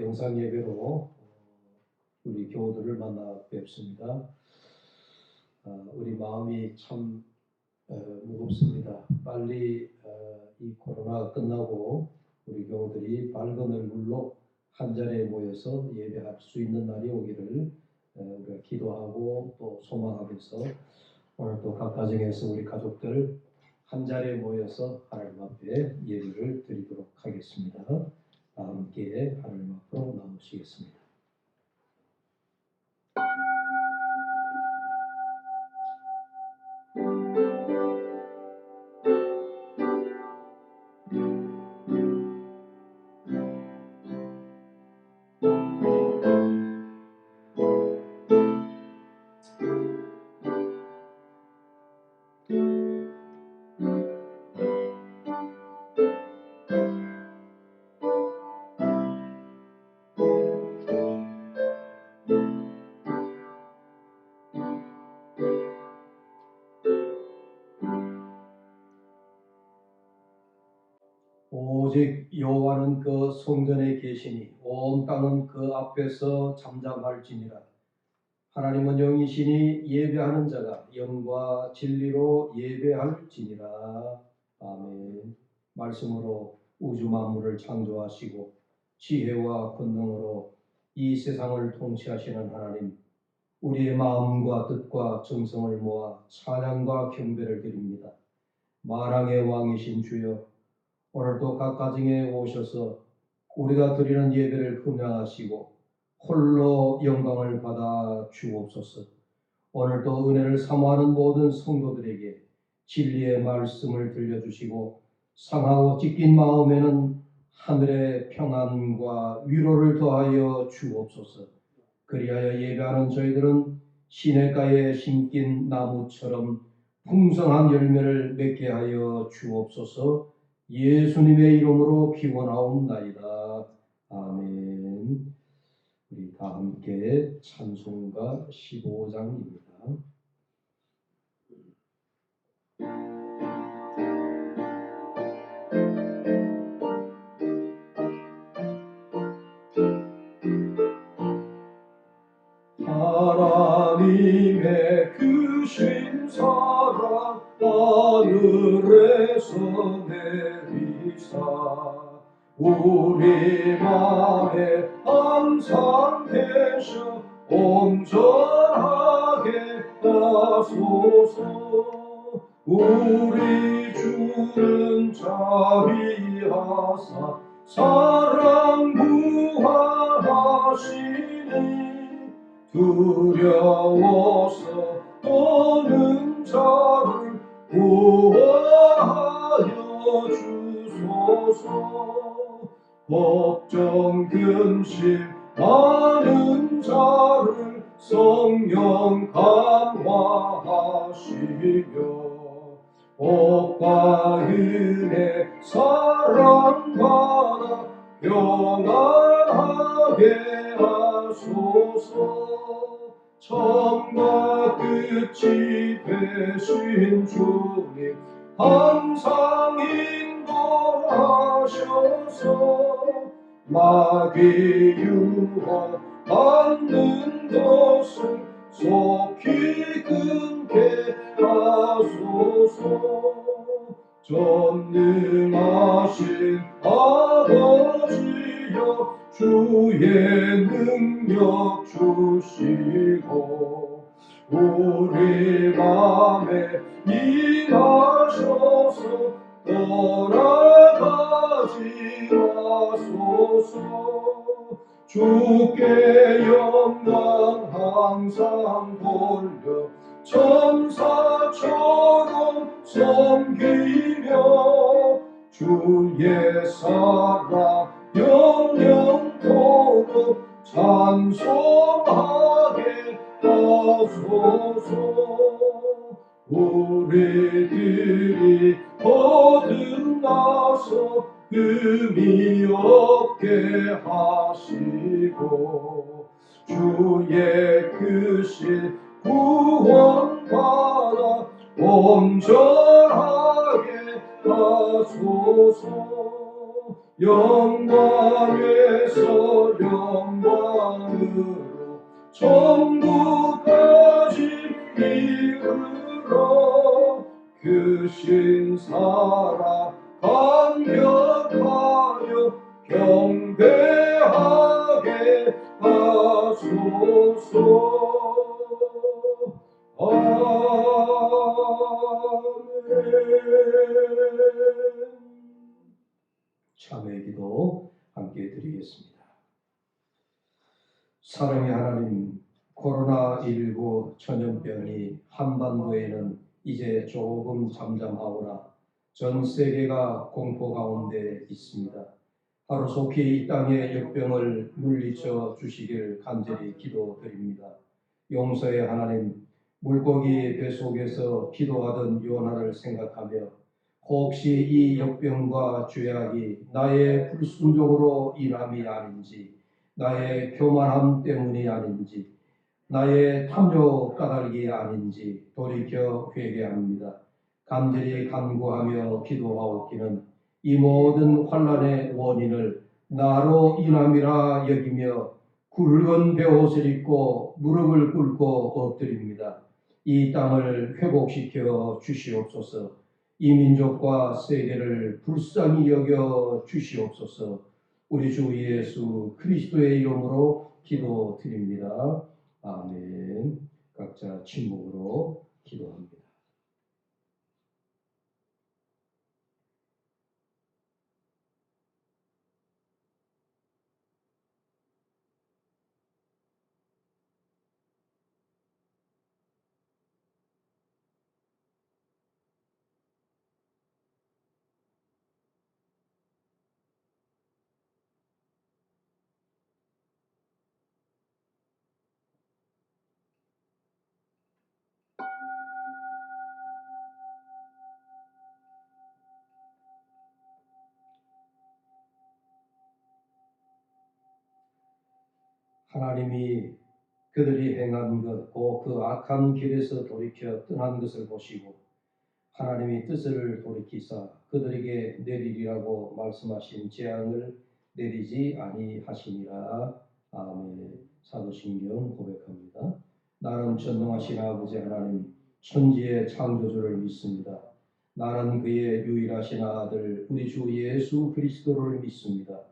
영상 예배로 우리 교우들을 만나 뵙습니다. 우리 마음이 참 무겁습니다. 빨리 이 코로나가 끝나고 우리 교우들이 밝은 얼굴로 한 자리에 모여서 예배할 수 있는 날이 오기를 우리가 기도하고 또 소망하면서 오늘 또 각 가정에서 우리 가족들 한 자리에 모여서 하나님 앞에 예배를 드리도록 하겠습니다. 함께 하나님 앞으로 나오시겠습니다. 오직 여호와는 그 성전에 계시니 온 땅은 그 앞에서 잠잠할지니라. 하나님은 영이시니 예배하는 자가 영과 진리로 예배할지니라. 아멘. 말씀으로 우주 만물을 창조하시고 지혜와 권능으로 이 세상을 통치하시는 하나님, 우리의 마음과 뜻과 정성을 모아 찬양과 경배를 드립니다. 만왕의 왕이신 주여, 오늘도 각 가정에 오셔서 우리가 드리는 예배를 흠양하시고 홀로 영광을 받아 주옵소서. 오늘도 은혜를 사모하는 모든 성도들에게 진리의 말씀을 들려주시고 상하고 찢긴 마음에는 하늘의 평안과 위로를 더하여 주옵소서. 그리하여 예배하는 저희들은 시냇가에 심긴 나무처럼 풍성한 열매를 맺게 하여 주옵소서. 예수님의 이름으로 기원하옵나이다. 아멘. 우리 다 함께 찬송가 15장입니다. 하나님의 크신 사랑 하늘에서 내리사 우리 맘에 항상 계셔 온전하게 하소서. 우리 주는 자비하사 사랑 구하시니 두려워서 떠는 자를 구원하여 주소서. 걱정 근심 많은 자를 성령 감화하시며 복과 은혜 사랑받아 평안하게 하소서. 처음과 끝이 되신 주님 항상 인도하셔서 마귀 유혹 받는 것을 속히 끊게 하소서. 전능하신 아버지여 주의 능력 주시고 우리 맘에 임하셔서 떠나가지 마소서. 주께 영광 항상 돌려 천사처럼 섬기며 주의 사랑 영영토록 찬송하게 하소서. 우리들이 거듭나서 흠이 없게 하시고 주의 크신 구원받아 온전하게 하소서. 영광에서 영광으로 천국까지 이르러 크신 사랑 감격하여 경배하게 하소서. 아멘. 참회 기도 함께 드리겠습니다. 사랑의 하나님, 코로나19 전염병이 한반도에는 이제 조금 잠잠하오나 전 세계가 공포 가운데 있습니다. 하루속히 이 땅의 역병을 물리쳐 주시길 간절히 기도드립니다. 용서의 하나님, 물고기 배 속에서 기도하던 요나를 생각하며 혹시 이 역병과 죄악이 나의 불순종으로 인함이 아닌지, 나의 교만함 때문이 아닌지, 나의 탐욕 까닭이 아닌지 돌이켜 회개합니다. 간절히 간구하며 기도하옵기는 이 모든 환난의 원인을 나로 인함이라 여기며 굵은 베옷을 입고 무릎을 꿇고 엎드립니다. 이 땅을 회복시켜 주시옵소서. 이 민족과 세계를 불쌍히 여겨 주시옵소서. 우리 주 예수 그리스도의 이름으로 기도드립니다. 아멘. 각자 침묵으로 기도합니다. 하나님이 그들이 행한 것, 그 악한 길에서 돌이켜 떠난 것을 보시고 하나님이 뜻을 돌이키사 그들에게 내리리라고 말씀하신 재앙을 내리지 아니하시니라. 아멘. 사도신경 고백합니다. 나는 전능하신 아버지 하나님 천지의 창조주를 믿습니다. 나는 그의 유일하신 아들 우리 주 예수 그리스도를 믿습니다.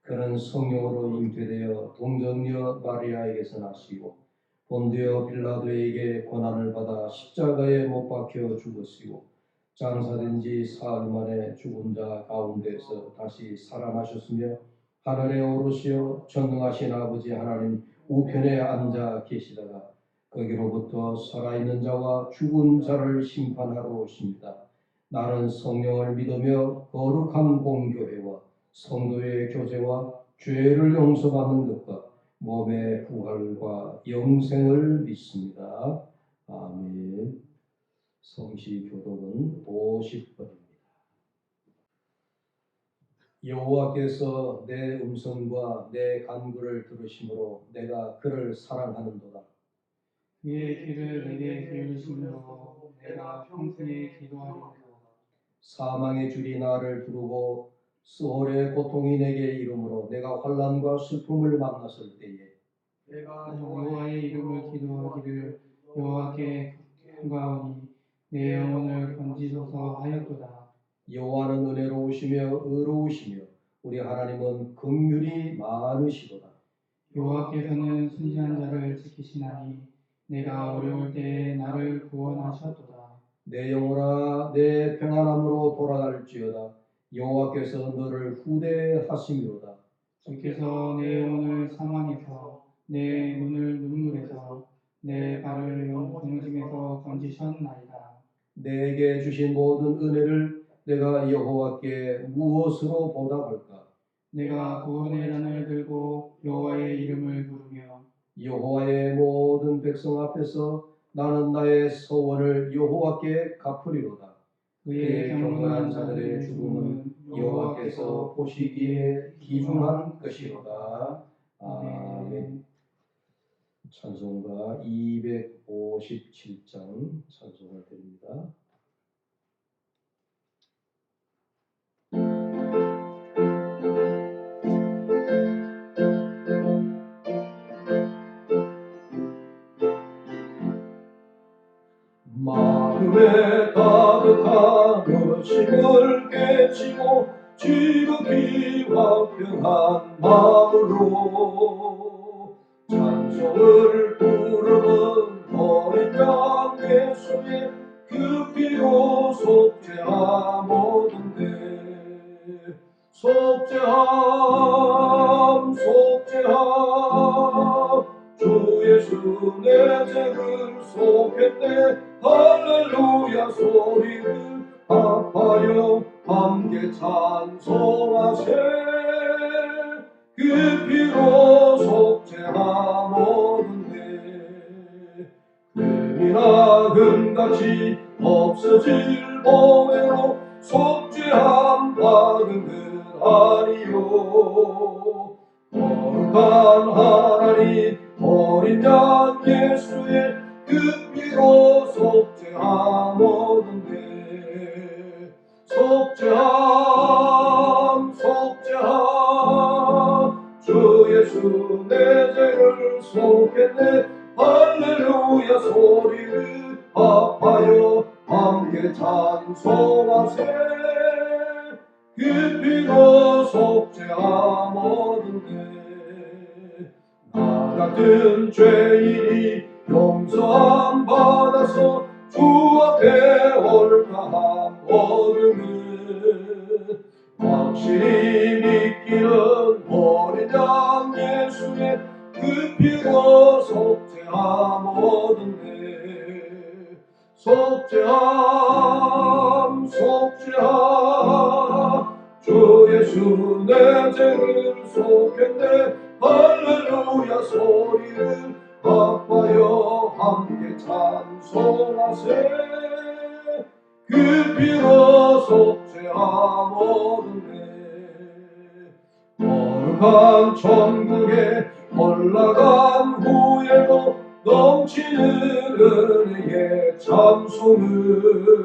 그는 성령으로 잉태되어 동정녀 마리아에게서 나시고 본디오 빌라도에게 고난을 받아 십자가에 못 박혀 죽으시고 장사된 지 사흘 만에 죽은 자 가운데서 다시 살아나셨으며 하늘에 오르시어 전능하신 아버지 하나님 우편에 앉아 계시다가 거기로부터 살아있는 자와 죽은 자를 심판하러 오십니다. 나는 성령을 믿으며 거룩한 공교회와 성도의 교제와 죄를 용서받는 것과 몸의 부활과 영생을 믿습니다. 아멘. 성시교독은 50번입니다. 여호와께서 내 음성과 내 간구를 들으심으로 내가 그를 사랑하는도다. 그의 귀를 내게 기울이심으로 내가 평생에 기도하리로다. 사망의 줄이 나를 두르고 수월의 고통이 내게 이르므로 내가 환난과 슬픔을 만났을 때에 내가 여호와의 이름을 기도하기를 여호와께 간구하오니 내 영혼을 건지소서 하였도다. 여호와는 은혜로우시며 의로우시며 우리 하나님은 긍휼이 많으시도다. 여호와께서는 순시한 자를 지키시나니 내가 어려울 때에 나를 구원하셨도다. 내 영혼아 내 평안함으로 돌아갈지어다. 여호와께서 너를 후대하심이로다. 주께서 내 영혼을 사망에서 내 눈을 눈물에서 내 발을 영동짐에서 건지셨나이다. 내게 주신 모든 은혜를 내가 여호와께 무엇으로 보답할까? 내가 구원의 잔을 들고 여호와의 이름을 부르며 여호와의 모든 백성 앞에서 나는 나의 서원을 여호와께 갚으리로다. 그의 경건한 자들의 죽음은 여호와께서 보시기에 귀중한 것이로다. 아멘. 찬송가 257장 찬송을 드립니다. 부르심을 깨치고 지극히 화평한 마음으로 찬송을 부르는 어린 양 예수의 그 피로 속죄함 얻은데 속죄함 주 예수 내 죄를 속했네 할렐루야 소리를 합하여 함께 찬송하세 그 피로 속죄함 얻은데 금이나 금같이 없어질 보배로 속죄함 받은 그 아니요 거룩한 하나님 어린 양 예수의 그 피로 속죄함 얻은데 속죄함 주 예수 내 죄를 속했네 할렐루야 소리를 합하여 함께 찬송하세 그 피로 속죄함 얻은데 나 같은 죄인이 용서함 받아서 주 앞에 올라함 얻음은 확실히 믿기는 어린 양 예수의 그 피로 속죄함 얻은데 속죄함 주 예수 내 죄를 속했네 할렐루야 소리를 합하여 함께 찬송하세 그 피로 속죄함 얻은데 거룩한 천국에 올라간 후에도 넘치는 은혜의 찬송을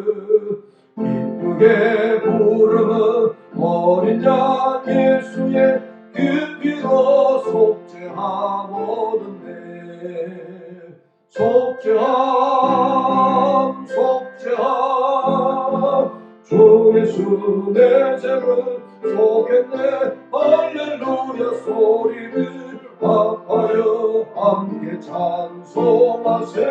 기쁘게 부르는 어린 양 예수의 그 피로 속죄함 얻은데 속죄함 주 예수 내 죄를 속했네 할렐루야 소리를 합하여 함께 찬송하세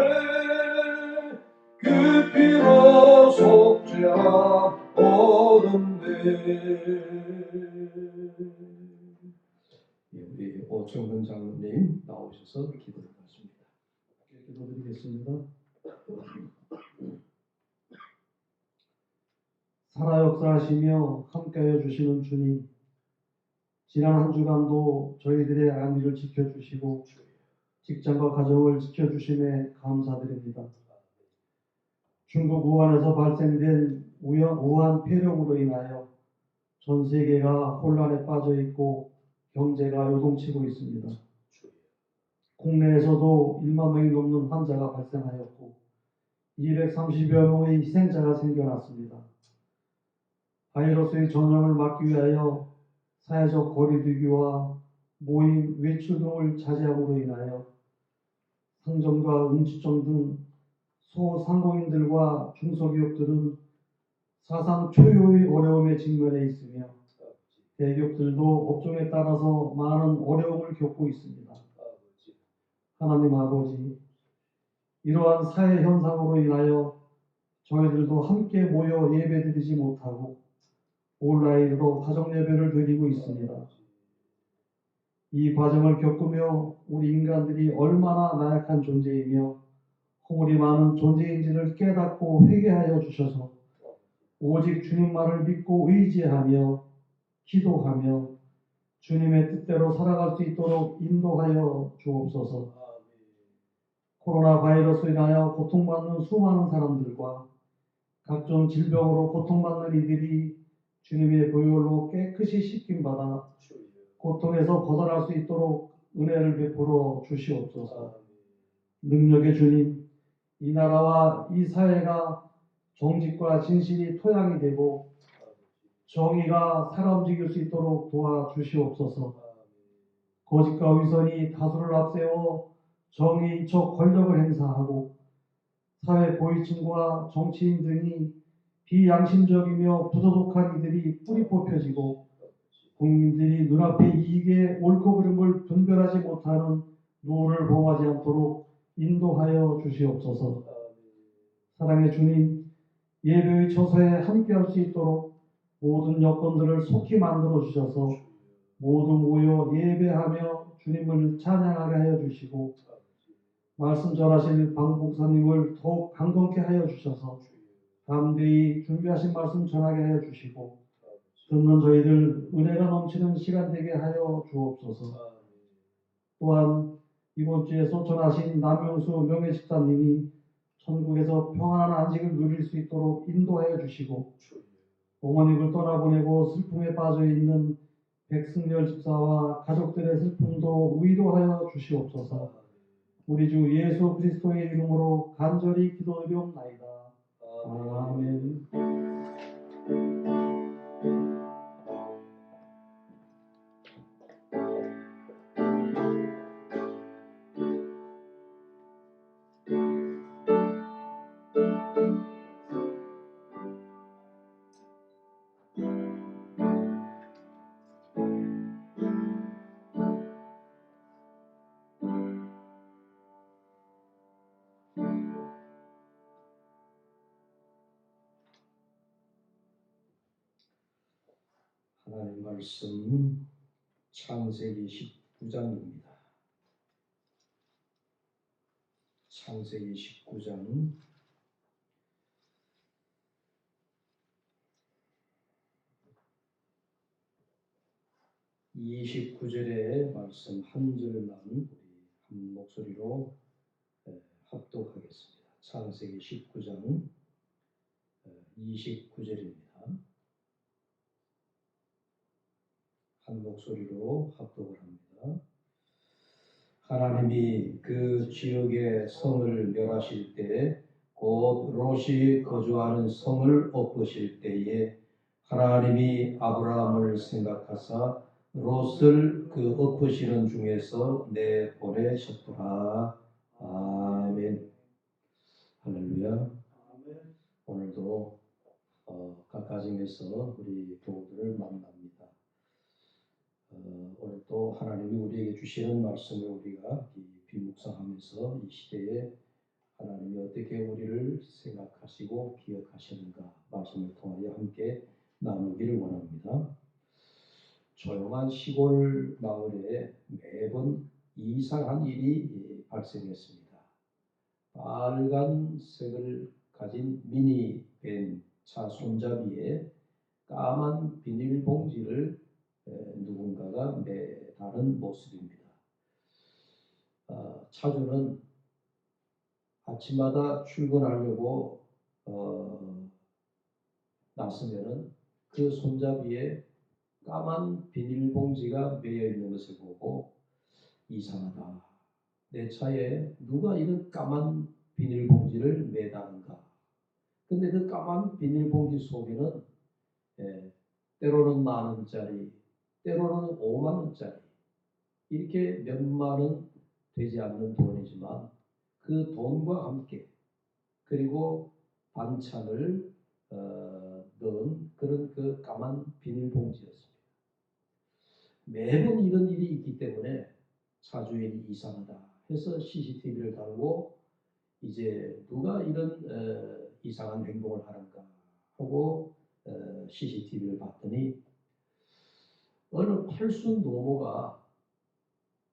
그 피로 속죄함 얻은데 우리 오청근 장로님 나오셔서 기도를 하십니다. 기도드리겠습니다. 살아 역사하시며 함께하여 주시는 주님, 지난 한 주간도 저희들의 안위를 지켜주시고 직장과 가정을 지켜주심에 감사드립니다. 중국 우한에서 발생된 우한 폐렴으로 인하여 전 세계가 혼란에 빠져 있고 경제가 요동치고 있습니다. 국내에서도 1만 명이 넘는 환자가 발생하였고 230여 명의 희생자가 생겨났습니다. 바이러스의 전염을 막기 위하여 사회적 거리두기와 모임, 외출 등을 자제함으로 인하여 상점과 음식점 등 소상공인들과 중소기업들은 사상 초유의 어려움에 직면해 있으며 대기업들도 업종에 따라서 많은 어려움을 겪고 있습니다. 하나님 아버지, 이러한 사회 현상으로 인하여 저희들도 함께 모여 예배드리지 못하고 온라인으로 가정 예배를 드리고 있습니다. 이 과정을 겪으며 우리 인간들이 얼마나 나약한 존재이며 허물이 많은 존재인지를 깨닫고 회개하여 주셔서 오직 주님만을 믿고 의지하며 기도하며 주님의 뜻대로 살아갈 수 있도록 인도하여 주옵소서. 코로나 바이러스로 인하여 고통받는 수많은 사람들과 각종 질병으로 고통받는 이들이 주님의 보혈로 깨끗이 씻김받아 고통에서 벗어날 수 있도록 은혜를 베풀어 주시옵소서. 능력의 주님, 이 나라와 이 사회가 정직과 진실이 토양이 되고 정의가 살아 움직일 수 있도록 도와주시옵소서. 거짓과 위선이 다수를 앞세워 정의 이적 권력을 행사하고 사회 고위층과 정치인 등이 비양심적이며 부도덕한 이들이 뿌리 뽑혀지고 국민들이 눈앞에 이익에 옳고 그름을 분별하지 못하는 누를 범하지 않도록 인도하여 주시옵소서. 사랑의 주님, 예배의 처소에 함께할 수 있도록 모든 여건들을 속히 만들어 주셔서 모두 모여 예배하며 주님을 찬양하게 하여 주시고 말씀 전하실 방 목사님을 더욱 강건케 하여 주셔서 담대히 준비하신 말씀 전하게 하여 주시고 듣는 저희들 은혜가 넘치는 시간 되게 하여 주옵소서. 또한 이번 주에 소천하신 남명수 명예집사님이 천국에서 평안한 안식을 누릴 수 있도록 인도하여 주시고 어머님을 떠나보내고 슬픔에 빠져 있는 백승열 집사와 가족들의 슬픔도 위로하여 주시옵소서. 우리 주 예수 그리스도의 이름으로 간절히 기도드리옵나이다. 아멘. 하나님 말씀 창세기 19장입니다. 창세기 19장 29절의 말씀 한 절만 우리 한 목소리로 합독하겠습니다. 창세기 19장 29절입니다. 한 목소리로 합독을 합니다. 하나님이 그 지역의 성을 멸하실 때 곧 롯이 거주하는 성을 엎으실 때에 하나님이 아브라함을 생각하사 롯을 그 엎으시는 중에서 내보내셨더라. 아멘. 할렐루야. 오늘도 각 가정에서 우리 교우들을 만납니다. 오늘 또 하나님이 우리에게 주시는 말씀을 우리가 깊이 묵상하면서 이 시대에 하나님이 어떻게 우리를 생각하시고 기억하시는가 말씀을 통하여 함께 나누기를 원합니다. 조용한 시골 마을에 매번 이상한 일이 발생했습니다. 빨간색을 가진 미니밴 차 손잡이에 까만 비닐봉지를 누군가가 매다는 모습입니다. 차주는 아침마다 출근하려고 나서면은 그 손잡이에 까만 비닐봉지가 매여 있는 것을 보고 이상하다. 내 차에 누가 이런 까만 비닐봉지를 매다는가. 근데 그 까만 비닐봉지 속에는 때로는 10,000원짜리, 때로는 50,000원짜리 이렇게 몇만 원 되지 않는 돈이지만 그 돈과 함께 그리고 반찬을 넣은 그런 그 까만 비닐봉지였습니다. 매번 이런 일이 있기 때문에 차주인이 이상하다 해서 CCTV를 달고 이제 누가 이런 이상한 행동을 하는가 하고 CCTV를 봤더니 어느 팔순 노모가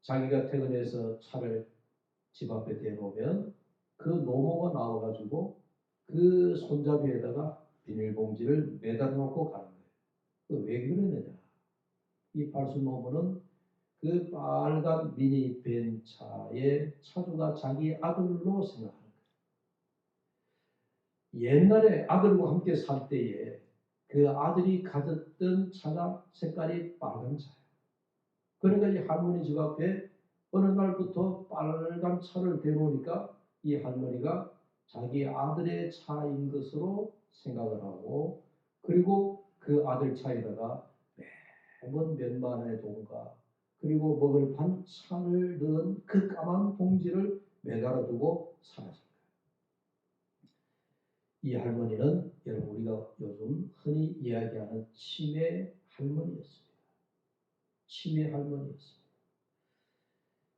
자기가 퇴근해서 차를 집 앞에 대놓으면 그 노모가 나와가지고 그 손잡이에다가 비닐봉지를 매달아 놓고 가는 거예요. 왜 그러느냐? 이 팔순 노모는 그 빨간 미니밴 차의 차주가 자기 아들로 생각하는 거예요. 옛날에 아들과 함께 살 때에 그 아들이 가졌던 차가 색깔이 빨간 차예요. 그러니까 이 할머니 집 앞에 어느 날부터 빨간 차를 대놓으니까 이 할머니가 자기 아들의 차인 것으로 생각을 하고 그리고 그 아들 차에다가 매번 몇만 원의 돈과 그리고 먹을 반찬을 넣은 그 까만 봉지를 매달아 두고 사라진 거예요. 이 할머니는 여러분 우리가 요즘 흔히 이야기하는 치매 할머니였습니다. 치매 할머니였습니다.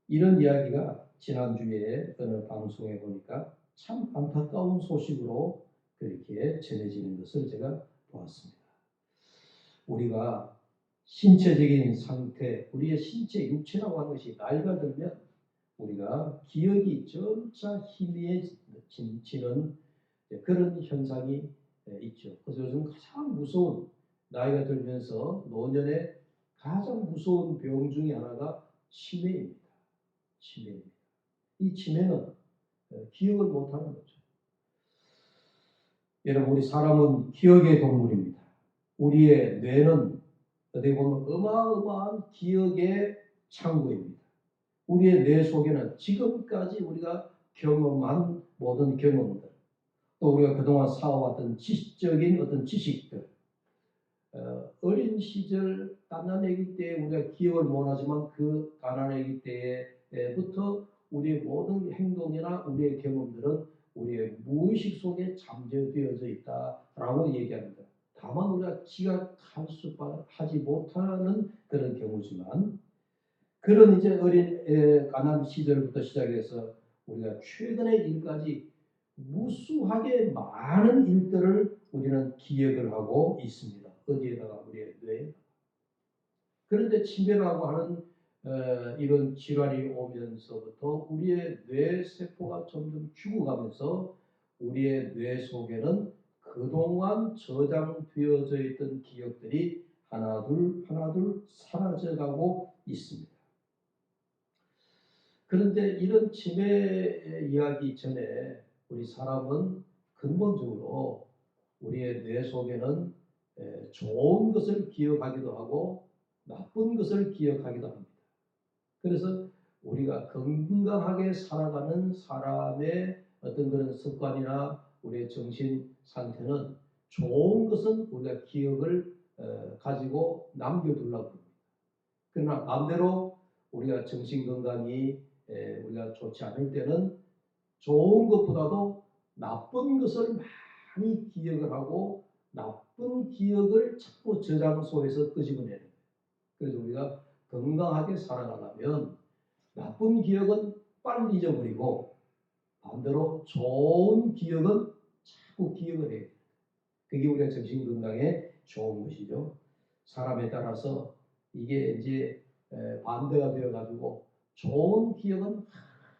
이런 이야기가 지난주에 어느 방송에 보니까 참 안타까운 소식으로 그렇게 전해지는 것을 제가 보았습니다. 우리가 신체적인 상태, 우리의 신체 육체라고 하는 것이 나이가 들면 우리가 기억이 점차 희미해지는 그런 현상이 있죠. 그래서 요즘 가장 무서운, 나이가 들면서 노년에 가장 무서운 병 중에 하나가 치매입니다. 치매입니다. 이 치매는 기억을 못하는 거죠. 여러분 우리 사람은 기억의 동물입니다. 우리의 뇌는 어떻게 보면 어마어마한 기억의 창고입니다. 우리의 뇌 속에는 지금까지 우리가 경험한 모든 경험들, 또 우리가 그동안 쌓아왔던 지식적인 어떤 지식들, 어린 시절 갓난아기 때 우리가 기억을 못하지만 그 갓난아기 때부터 우리의 모든 행동이나 우리의 경험들은 우리의 무의식 속에 잠재되어져 있다라고 얘기합니다. 다만 우리가 지각하지 못하는 그런 경우지만, 그런 이제 어린 갓난 시절부터 시작해서 우리가 최근의 일까지 무수하게 많은 일들을 우리는 기억을 하고 있습니다. 어디에다가? 우리의 뇌에. 그런데 치매라고 하는 이런 질환이 오면서부터 우리의 뇌세포가 점점 죽어가면서 우리의 뇌 속에는 그동안 저장되어져 있던 기억들이 하나둘 사라져가고 있습니다. 그런데 이런 치매 이야기 전에 우리 사람은 근본적으로 우리의 뇌 속에는 좋은 것을 기억하기도 하고 나쁜 것을 기억하기도 합니다. 그래서 우리가 건강하게 살아가는 사람의 어떤 그런 습관이나 우리의 정신 상태는 좋은 것은 우리가 기억을 가지고 남겨두려고 합니다. 그러나 반대로 우리가 정신 건강이 우리가 좋지 않을 때는 좋은 것보다도 나쁜 것을 많이 기억을 하고 나쁜 기억을 자꾸 저장소에서 끄집어내는 거예요. 그래서 우리가 건강하게 살아가려면 나쁜 기억은 빨리 잊어버리고 반대로 좋은 기억은 자꾸 기억을 해야 돼요. 그게 우리가 정신 건강에 좋은 것이죠. 사람에 따라서 이게 이제 반대가 되어가지고 좋은 기억은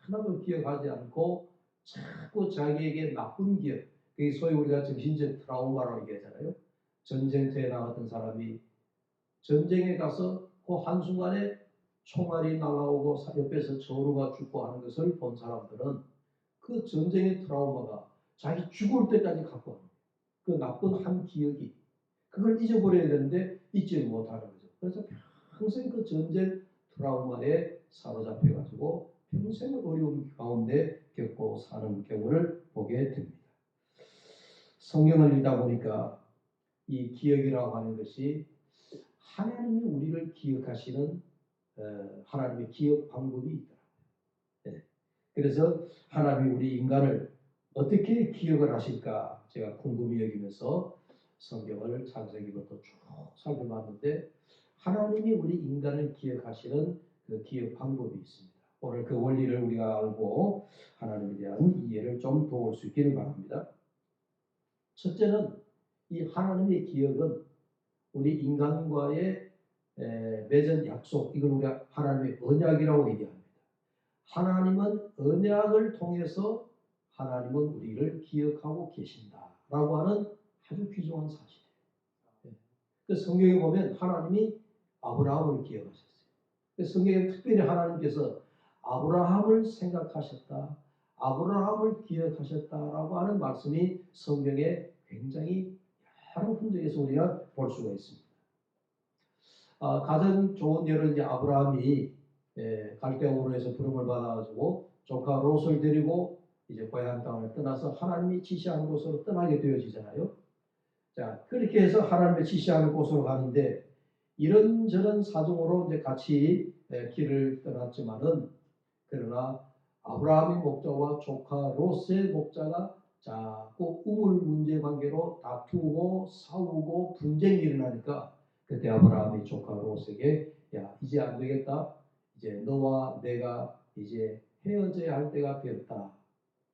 하나도 기억하지 않고 자꾸 자기에게 나쁜 기억, 그게 소위 우리가 정신적 트라우마라고 얘기하잖아요. 전쟁터에 나갔던 사람이 전쟁에 가서 그 한순간에 총알이 날아오고 옆에서 전우가 죽고 하는 것을 본 사람들은 그 전쟁의 트라우마가 자기 죽을 때까지 갖고 가는 거예요. 그 나쁜 한 기억이 그걸 잊어버려야 되는데 잊지 못하는 거죠. 그래서 평생 그 전쟁 트라우마에 사로잡혀가지고 평생 어려운 가운데 겪고 사는 경우를 보게 됩니다. 성경을 읽다 보니까 이 기억이라고 하는 것이 하나님이 우리를 기억하시는 하나님의 기억 방법이 있더라고요. 네. 그래서 하나님이 우리 인간을 어떻게 기억을 하실까 제가 궁금히 여기면서 성경을 창세기부터 쭉 살펴봤는데 하나님이 우리 인간을 기억하시는 그 기억 방법이 있습니다. 오늘 그 원리를 우리가 알고 하나님에 대한 이해를 좀 도울 수 있기를 바랍니다. 첫째는 이 하나님의 기억은 우리 인간과의 맺은 약속, 이걸 우리가 하나님의 언약이라고 얘기합니다. 하나님은 언약을 통해서 하나님은 우리를 기억하고 계신다라고 하는 아주 귀중한 사실이에요. 그 성경에 보면 하나님이 아브라함을 기억하셨어요. 그 성경에 특별히 하나님께서 아브라함을 생각하셨다, 아브라함을 기억하셨다라고 하는 말씀이 성경에 굉장히 여러 흔적에서 우리가 볼 수가 있습니다. 가장 좋은 예로 이제 아브라함이 갈대아우르에서 부름을 받아가지고 조카 롯을 데리고 이제 고향 땅을 떠나서 하나님이 지시한 곳으로 떠나게 되어지잖아요. 자, 그렇게 해서 하나님의 지시하는 곳으로 가는데 이런저런 사정으로 이제 같이 길을 떠났지만은 그러나 아브라함의 목자와 조카 롯의 목자가 자꾸 우물 문제 관계로 다투고 싸우고 분쟁이 일어나니까 그때 아브라함이 조카 롯에게 야 이제 안 되겠다. 이제 너와 내가 이제 헤어져야 할 때가 되었다.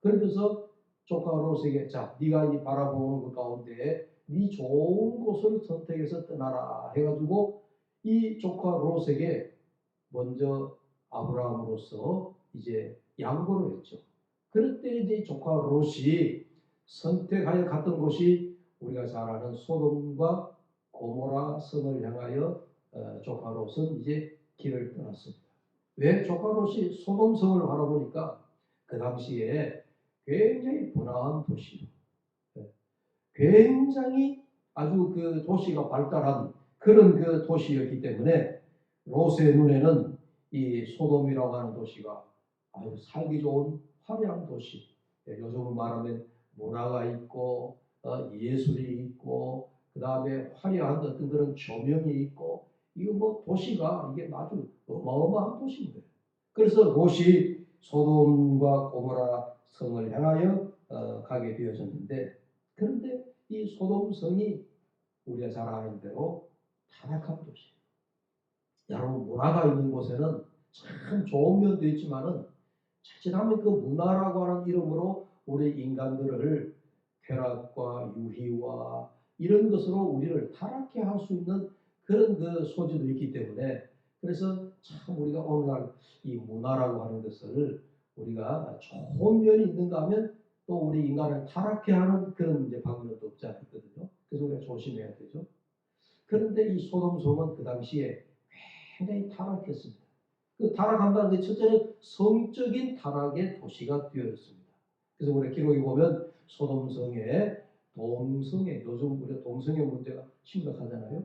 그러면서 조카 롯에게 자 네가 이 바라보는 그 가운데 네 좋은 곳을 선택해서 떠나라 해가지고 이 조카 롯에게 먼저 아브라함으로서 이제 양보를 했죠. 그럴 때 이제 조카 롯이 선택하여 갔던 곳이 우리가 잘 아는 소돔과 고모라 성을 향하여 조카 롯은 이제 길을 떠났습니다. 왜 조카 롯이 소돔 성을 바라보니까 그 당시에 굉장히 번화한 도시요. 굉장히 아주 그 도시가 발달한 그런 그 도시였기 때문에 롯의 눈에는 이 소돔이라고 하는 도시가 아주 살기 좋은 화려한 도시. 요즘 말하면 문화가 있고 예술이 있고 그 다음에 화려한 어떤 그런 조명이 있고 이거 뭐 도시가 이게 아주 어마어마한 도시인 거예요. 그래서 롯이 소돔과 고모라 성을 향하여 가게 되어졌는데 그런데 이 소돔 성이 우리가 잘 아는 대로 타락한 도시예요. 여러분 문화가 있는 곳에는 참 좋은 면도 있지만은 자칫하면 그 문화라고 하는 이름으로 우리 인간들을 쾌락과 유희와 이런 것으로 우리를 타락해 할 수 있는 그런 그 소지도 있기 때문에 그래서 참 우리가 오늘날 이 문화라고 하는 것을 우리가 좋은 면이 있는가 하면 또 우리 인간을 타락해 하는 그런 이제 방면도 없지 않거든요. 그래서 우리가 조심해야 되죠. 그런데 이 소돔성은 그 당시에 굉장히 타락했습니다. 그 타락한다는 게 첫째는 성적인 타락의 도시가 되었습니다. 그래서 우리 기록에 보면 소돔성의 동성애, 요즘 우리가 동성애 문제가 심각하잖아요.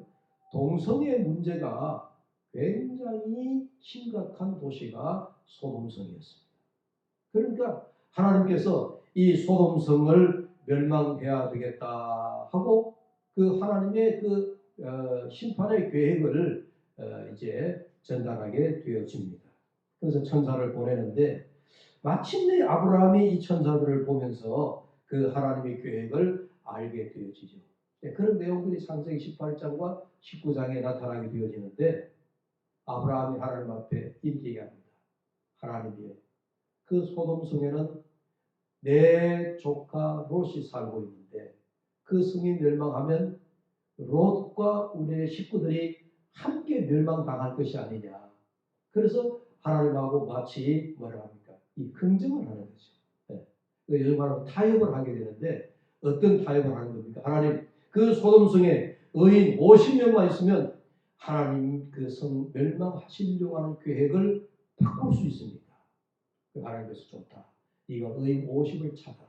동성애 문제가 굉장히 심각한 도시가 소돔성이었습니다. 그러니까 하나님께서 이 소돔성을 멸망해야 되겠다 하고 그 하나님의 그 심판의 계획을 이제 전달하게 되어집니다. 그래서 천사를 보내는데 마침내 아브라함이 이 천사들을 보면서 그 하나님의 계획을 알게 되어지죠. 그런 내용들이 창세기 18장과 19장에 나타나게 되어지는데 아브라함이 하나님 앞에 이렇게 얘기합니다. 하나님이여 그 소돔성에는 내 조카 롯이 살고 있는데 그 성이 멸망하면 롯과 우리의 식구들이 함께 멸망당할 것이 아니냐. 그래서 하나님하고 마치 뭐라 합니까? 이 긍정을 하는 거죠. 네. 요즘 말하면 타협을 하게 되는데 어떤 타협을 하는 겁니까? 하나님 그 소돔성에 의인 50명만 있으면 하나님 그 성 멸망하시려고 하는 계획을 바꿀 수 있습니다. 하나님께서 좋다. 네가 의인 50을 찾아라.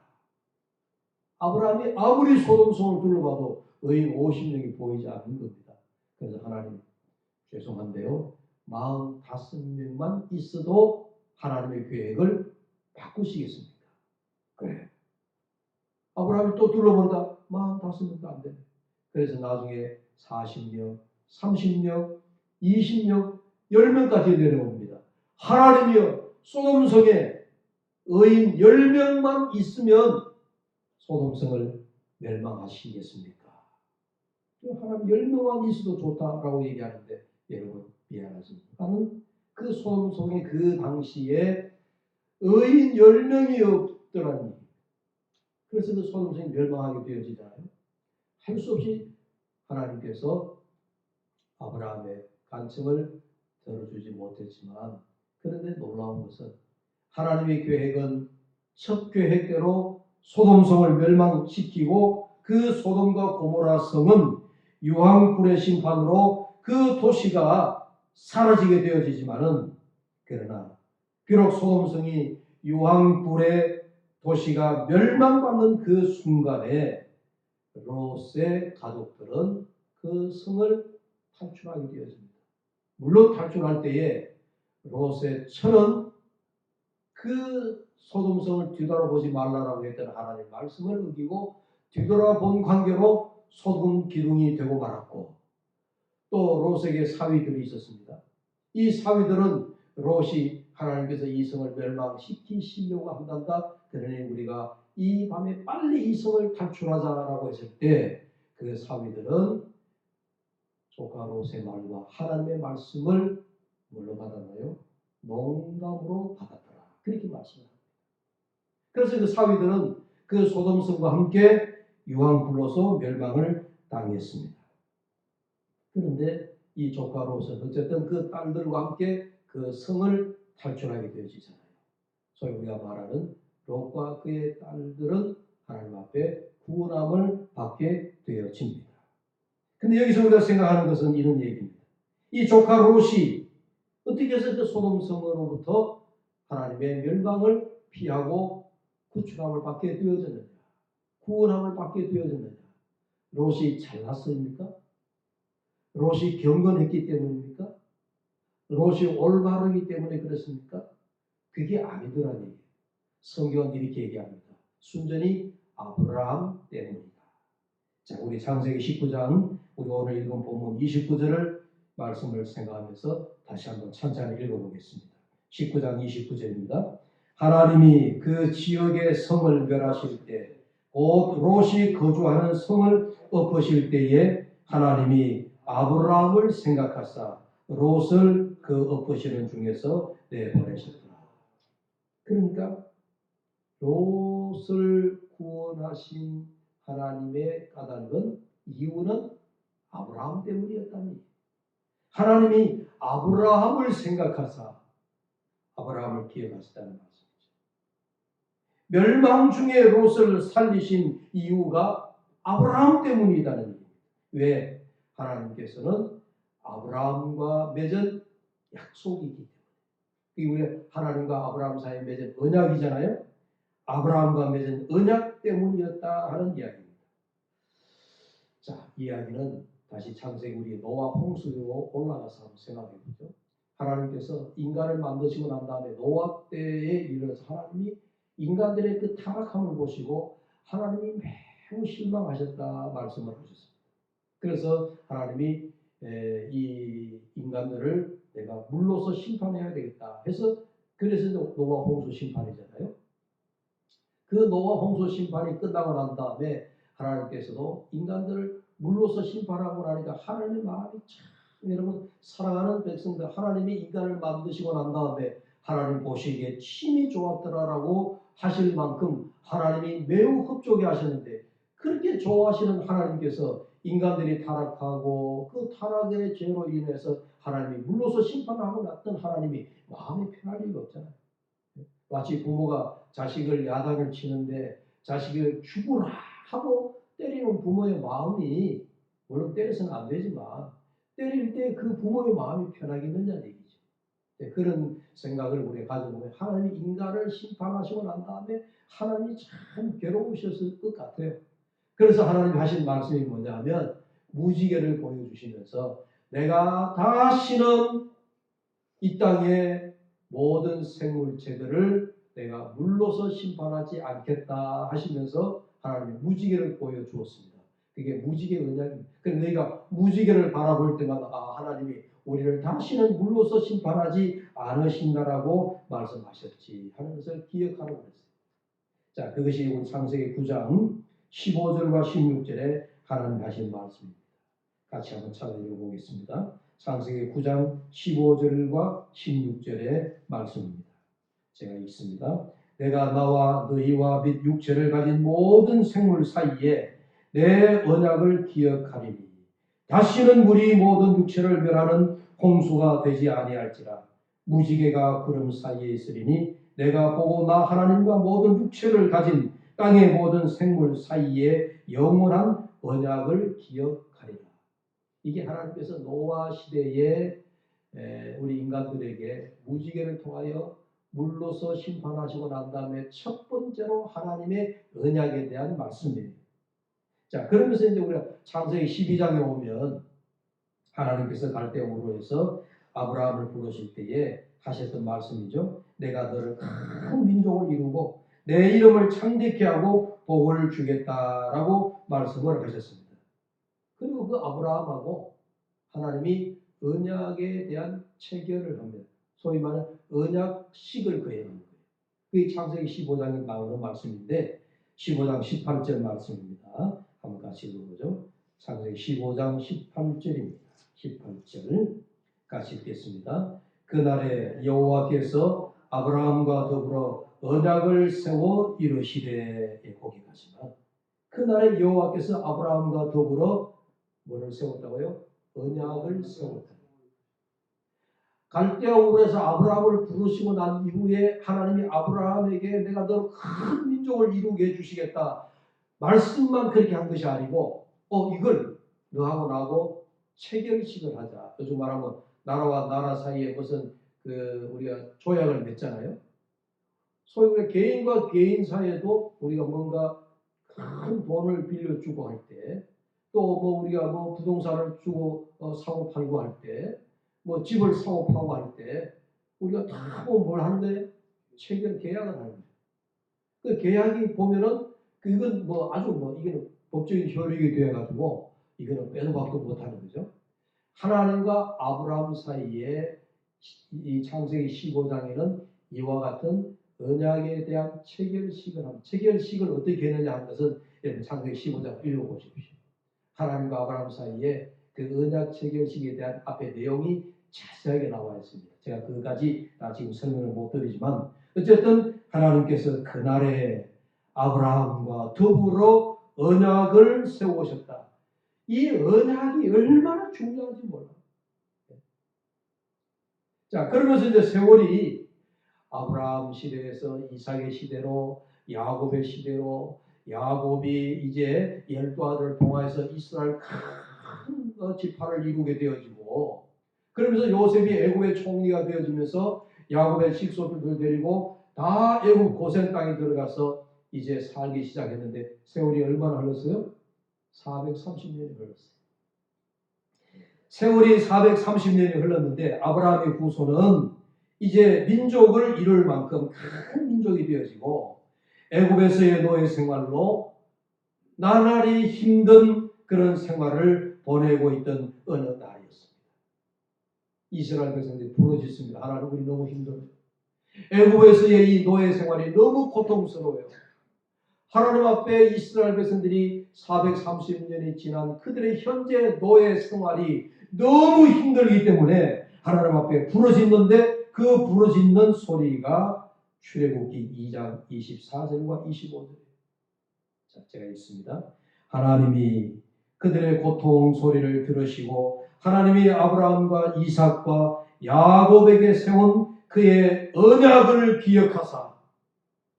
아브라함이 아무리 소돔성을 둘러봐도 의인 50명이 보이지 않는 겁니다. 그래서 하나님 죄송한데요. 45명만 있어도 하나님의 계획을 바꾸시겠습니까? 그래. 아브라함이 또 둘러보니까 45명도 안 되네. 그래서 나중에 40명, 30명, 20명, 10명까지 내려옵니다. 하나님이여 소돔성에 의인 10명만 있으면 소돔성을 멸망하시겠습니까? 하나님 10명만 있어도 좋다라고 얘기하는데 여러분 미안하십니다. 나는 그 소돔성에 그 당시에 의인 10명이 없더라니. 그래서 그 소돔성이 멸망하게 되어지잖아요. 할 수 없이 하나님께서 아브라함의 간청을 들어주지 못했지만 그런데 놀라운 것은 하나님의 계획은 첫 계획대로 소돔성을 멸망시키고 그 소돔과 고모라 성은 유황불의 심판으로 그 도시가 사라지게 되어지지만은 그러나 비록 소돔성이 유황불의 도시가 멸망받는 그 순간에 롯의 가족들은 그 성을 탈출하게 되었습니다. 물론 탈출할 때에 롯의 처는 그 소돔성을 뒤돌아보지 말라라고 했던 하나님의 말씀을 어기고 뒤돌아본 관계로 소돔 기둥이 되고 말았고 또 롯에게 사위들이 있었습니다. 이 사위들은 롯이 하나님께서 이 성을 멸망시키시려고 한단다. 그러니 우리가 이 밤에 빨리 이 성을 탈출하자라고 했을 때 그 사위들은 조카 롯의 말과 하나님의 말씀을 뭘로 받았나요? 농담으로 받았더라. 그렇게 말씀합니다. 그래서 그 사위들은 그 소돔성과 함께 유황 불로서 멸망을 당했습니다. 그런데 이 조카 롯은 어쨌든 그 딸들과 함께 그 성을 탈출하게 되어지잖아요. 소위 우리가 말하는 롯과 그의 딸들은 하나님 앞에 구원함을 받게 되어집니다. 근데 여기서 우리가 생각하는 것은 이런 얘기입니다. 이 조카 롯이 어떻게 해서 그 소돔성으로부터 하나님의 멸망을 피하고 구출함을 받게 되어졌느냐? 구원함을 받게 되어졌느냐? 롯이 잘났습니까? 롯이 경건했기 때문입니까? 롯이 올바르기 때문에 그렇습니까? 그게 아니더라는 얘기예요. 성경은 이렇게 얘기합니다. 순전히 아브라함 때문이다. 자, 우리 창세기 19장, 우리 오늘 읽은 본문 29절을 말씀을 생각하면서 다시 한번 천천히 읽어보겠습니다. 19장 29절입니다. 하나님이 그 지역의 성을 멸하실 때, 곧 롯이 거주하는 성을 엎으실 때에 하나님이 아브라함을 생각하사 롯을 그 엎으시는 중에서 내보내셨더라. 그러니까 롯을 구원하신 하나님의 까닭은 이유는 아브라함 때문이었다니. 하나님이 아브라함을 생각하사 아브라함을 기억하셨다는 말씀이죠. 멸망 중에 롯을 살리신 이유가 아브라함 때문이라는 얘기입니다. 왜? 하나님께서는 아브라함과 맺은 약속이기 때문에. 이게 우리 하나님과 아브라함 사이에 맺은 언약이잖아요. 아브라함과 맺은 언약 때문이었다 하는 이야기입니다. 자, 이야기는 다시 창세기 우리 노아 홍수로 올라가서 한번 생각해 보죠. 하나님께서 인간을 만드시고 난 다음에 노아 때에 이르러서 하나님이 인간들의 그 타락함을 보시고 하나님이 매우 실망하셨다 말씀을 하셨습니다. 그래서 하나님이 이 인간들을 내가 물로서 심판해야 되겠다 해서 그래서 노아 홍수 심판이잖아요. 그 노아 홍수 심판이 끝나고 난 다음에 하나님께서도 인간들을 물로서 심판하고 나니까 하나님의 마음이 참 여러분 사랑하는 백성들 하나님이 인간을 만드시고 난 다음에 하나님 보시기에 심히 좋았더라라고 하실 만큼 하나님이 매우 흡족해 하셨는데 그렇게 좋아하시는 하나님께서 인간들이 타락하고 그 타락의 죄로 인해서 하나님이 물로서 심판하고 났던 하나님이 마음이 편할 리가 없잖아요. 마치 부모가 자식을 야단을 치는데 자식을 죽으라 하고 때리는 부모의 마음이 물론 때려서는 안 되지만 때릴 때 그 부모의 마음이 편하겠느냐는 얘기죠. 그런 생각을 우리가 가져보면 하나님이 인간을 심판하시고 난 다음에 하나님이 참 괴로우셨을 것 같아요. 그래서 하나님이 하신 말씀이 뭐냐 하면 무지개를 보여주시면서 내가 다시는 이 땅에 모든 생물체들을 내가 물로서 심판하지 않겠다 하시면서 하나님이 무지개를 보여주었습니다. 그게 무지개 언약입니다. 그래서 너희가 무지개를 바라볼 때마다 하나님이 우리를 다시는 물로서 심판하지 않으신다라고 말씀하셨지 하는 것을 기억하라고 했어요. 자, 그것이 우리 창세기 9장 15절과 16절에 하나님 하신 말씀입니다. 같이 한번 찾아 읽어보겠습니다. 창세기 9장 15절과 16절의 말씀입니다. 제가 읽습니다. 내가 나와 너희와 및 육체를 가진 모든 생물 사이에 내 언약을 기억하리니 다시는 물이 모든 육체를 멸하는 홍수가 되지 아니할지라. 무지개가 구름 사이에 있으리니 내가 보고 나 하나님과 모든 육체를 가진 땅의 모든 생물 사이에 영원한 언약을 기억하리라. 이게 하나님께서 노아 시대에 우리 인간들에게 무지개를 통하여 물로서 심판하시고 난 다음에 첫 번째로 하나님의 언약에 대한 말씀입니다. 자, 그러면서 이제 우리가 창세기 12장에 오면 하나님께서 갈대우르에서 아브라함을 부르실 때에 하셨던 말씀이죠. 내가 너를 큰 민족을 이루고 내 이름을 창대케 하고 복을 주겠다라고 말씀을 하셨습니다. 그리고 그 아브라함하고 하나님이 언약에 대한 체결을 합니다. 소위 말하는 언약식을 거행하는 거예요. 그게 창세기 15장에 나오는 말씀인데 15장 18절 말씀입니다. 한번 같이 읽어보죠. 창세기 15장 18절입니다. 18절 같이 읽겠습니다. 그날에 여호와께서 아브라함과 더불어 언약을 세워 이르시되, 거기까지만. 그날에 여호와께서 아브라함과 더불어 뭐를 세웠다고요? 언약을 세웠다. 갈대아 우르에서 아브라함을 부르시고 난 이후에 하나님이 아브라함에게 내가 너 큰 민족을 이루게 해주시겠다 말씀만 그렇게 한 것이 아니고 이걸 너하고 나하고 체결식을 하자. 요즘 말하면 나라와 나라 사이에 무슨 우리가 조약을 맺잖아요. 소위 우리 개인과 개인 사이에도 우리가 뭔가 큰 돈을 빌려주고 할 때, 또 뭐 우리가 뭐 부동산을 주고 사고 팔고 할 때, 뭐 집을 사고 파고 할 때 우리가 다 뭘 하는데 체결 계약을 하는 거예요. 그 계약이 보면은 이건 뭐 아주 이게는 법적인 효력이 되어 가지고 이거는 빼도 박도 못 하는 거죠. 하나님과 아브라함 사이에 이 창세기 15장에는 이와 같은 언약에 대한 체결식을 합니다. 체결식을 어떻게 했느냐 하는 것은 여러분 창세기 15장 읽어보십시오. 하나님과 아브라함 사이에 그 언약 체결식에 대한 앞에 내용이 자세하게 나와 있습니다. 제가 그까지 지금 설명을 못 드리지만 어쨌든 하나님께서 그날에 아브라함과 더불어 언약을 세우셨다. 이 언약이 얼마나 중요한지 몰라요. 자, 그러면서 이제 세월이 아브라함 시대에서 이삭의 시대로, 야곱의 시대로, 야곱이 이제 12아들을 통하여서 이스라엘 큰 지파를 이루게 되어지고, 그러면서 요셉이 애굽의 총리가 되어지면서 야곱의 식소들을 데리고 다 애굽 고센 땅에 들어가서 이제 살기 시작했는데 세월이 얼마나 흘렀어요? 430년이 흘렀어요. 세월이 430년이 흘렀는데 아브라함의 후손은 이제 민족을 이룰 만큼 큰 민족이 되어지고 애굽에서의 노예 생활로 나날이 힘든 그런 생활을 보내고 있던 어느 날이었습니다. 이스라엘 백성들이 부르짖습니다. 하나님, 우리 너무 힘들어요. 애굽에서의 이 노예 생활이 너무 고통스러워요. 하나님 앞에 이스라엘 백성들이 430년이 지난 그들의 현재 노예 생활이 너무 힘들기 때문에 하나님 앞에 부르짖는데 그 부르짖는 소리가 출애굽기 2장 24절과 25절이에요. 자, 제가 읽습니다. 하나님이 그들의 고통 소리를 들으시고 하나님이 아브라함과 이삭과 야곱에게 세운 그의 언약을 기억하사,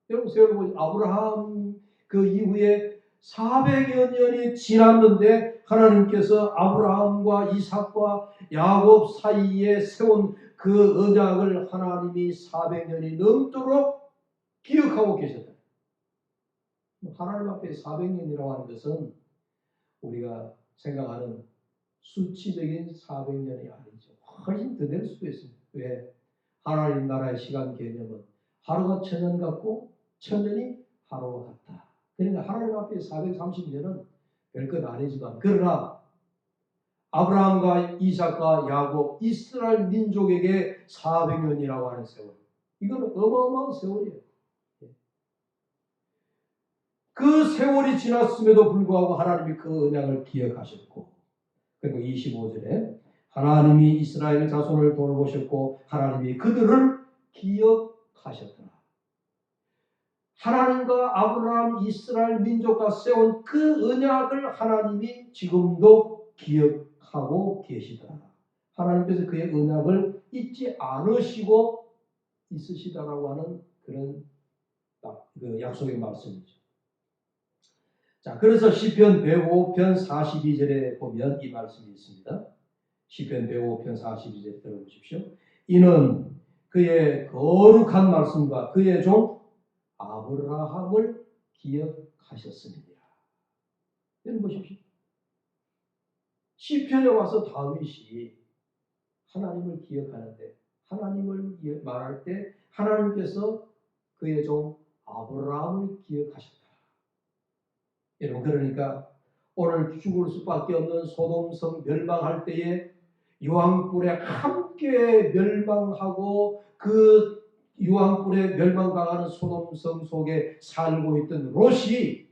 여러분 세월보지 아브라함 그 이후에 400여 년이 지났는데 하나님께서 아브라함과 이삭과 야곱 사이에 세운 그 언약을 하나님이 400년이 넘도록 기억하고 계셨다. 하나님 앞에 400년이라고 하는 것은 우리가 생각하는 수치적인 400년이 아니죠. 훨씬 더 될 수도 있습니다. 왜? 하나님 나라의 시간 개념은 하루가 1000년 같고 1000년이 하루와 같다. 그러니까 하나님 앞에 430년은 별것 아니지만, 그러나 아브라함과 이삭과 야곱, 이스라엘 민족에게 400년이라고 하는 세월, 이건 어마어마한 세월이에요. 그 세월이 지났음에도 불구하고 하나님이 그 언약을 기억하셨고, 그리고 25절에 하나님이 이스라엘 자손을 돌보셨고 하나님이 그들을 기억하셨더라. 하나님과 아브라함, 이스라엘 민족과 세운 그 언약을 하나님이 지금도 기억하고 계시더라. 하나님께서 그의 언약을 잊지 않으시고 있으시다라고 하는 그런 그 약속의 말씀이죠. 자, 그래서 시편 105편 42절에 보면 이 말씀이 있습니다. 시편 105편 42절 들어보십시오. 이는 그의 거룩한 말씀과 그의 종 아브라함을 기억하셨습니다. 여러분 보십시오. 시편에 와서 다윗이 하나님을 기억하는데, 하나님을 말할 때 하나님께서 그의 종 아브라함을 기억하셨다. 여러분, 그러니까 오늘 죽을 수밖에 없는 소돔성 멸망할 때에 유황불에 함께 멸망하고 그 유황불에 멸망당하는 소돔성 속에 살고 있던 롯이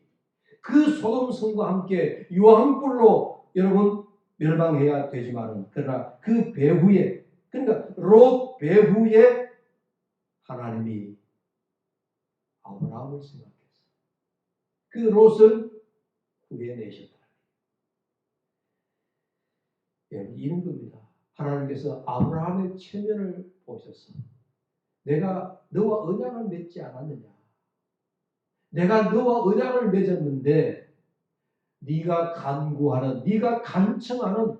그 소돔성과 함께 유황불로 여러분 멸망해야 되지만은 그러나 그 배후에 그러니까 롯 배후에 하나님이 아브라함을 생각했어. 그 롯을 구해내셨다. 여러분 이런 겁니다. 하나님께서 아브라함의 체면을 보셨어. 내가 너와 언약을 맺지 않았느냐? 내가 너와 언약을 맺었는데 네가 간구하는, 네가 간청하는,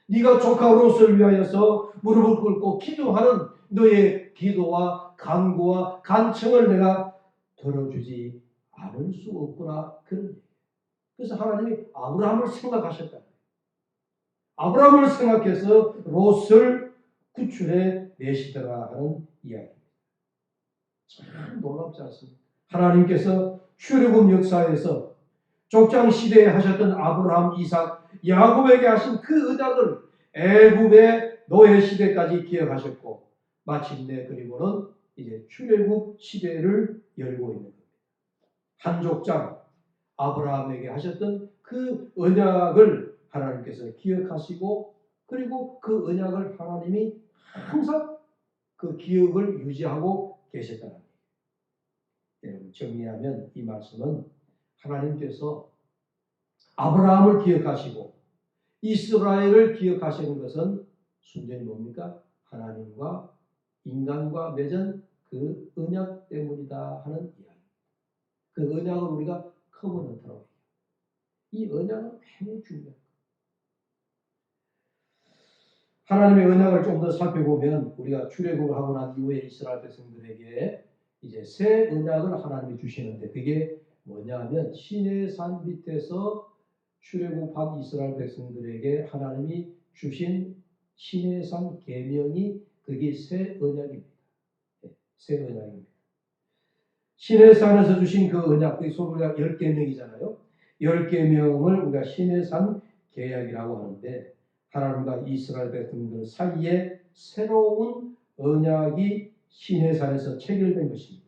네가 조카 롯을 위하여서 무릎을 꿇고 기도하는 너의 기도와 간구와 간청을 내가 들어주지 않을 수 없구나. 그런 얘기예요. 그래서 하나님이 아브라함을 생각하셨다. 아브라함을 생각해서 롯을 구출해 내시더라 하는 이야기입니다. 참 놀랍지 않습니까? 하나님께서 출애굽 역사에서 족장 시대에 하셨던 아브라함, 이삭, 야곱에게 하신 그 언약을 애굽의 노예 시대까지 기억하셨고 마침내 그리고는 이제 출애굽 시대를 열고 있는 겁니다. 한 족장 아브라함에게 하셨던 그 언약을 하나님께서 기억하시고 그리고 그 언약을 하나님이 항상 그 기억을 유지하고 계셨다는 거예요. 여러분 정리하면 이 말씀은 하나님께서 아브라함을 기억하시고 이스라엘을 기억하시는 것은 순전히 뭡니까? 하나님과 인간과 맺은 그 언약 때문이다 하는 이야기. 그 언약을 우리가 커버넌트라고 해요. 이 언약은 굉장히 중요해요. 하나님의 언약을 좀 더 살펴보면 우리가 출애굽을 하고 난 이후에 이스라엘 백성들에게 이제 새 언약을 하나님이 주시는데 그게 뭐냐면 시내산 밑에서 출애굽한 이스라엘 백성들에게 하나님이 주신 시내산 계명이 그게 새 언약입니다. 새 언약입니다. 시내산에서 주신 그 언약, 그게 소위 우리가 10계명이잖아요. 10계명을 우리가 시내산 계약이라고 하는데 하나님과 이스라엘 백성들 사이에 새로운 언약이 시내산에서 체결된 것입니다.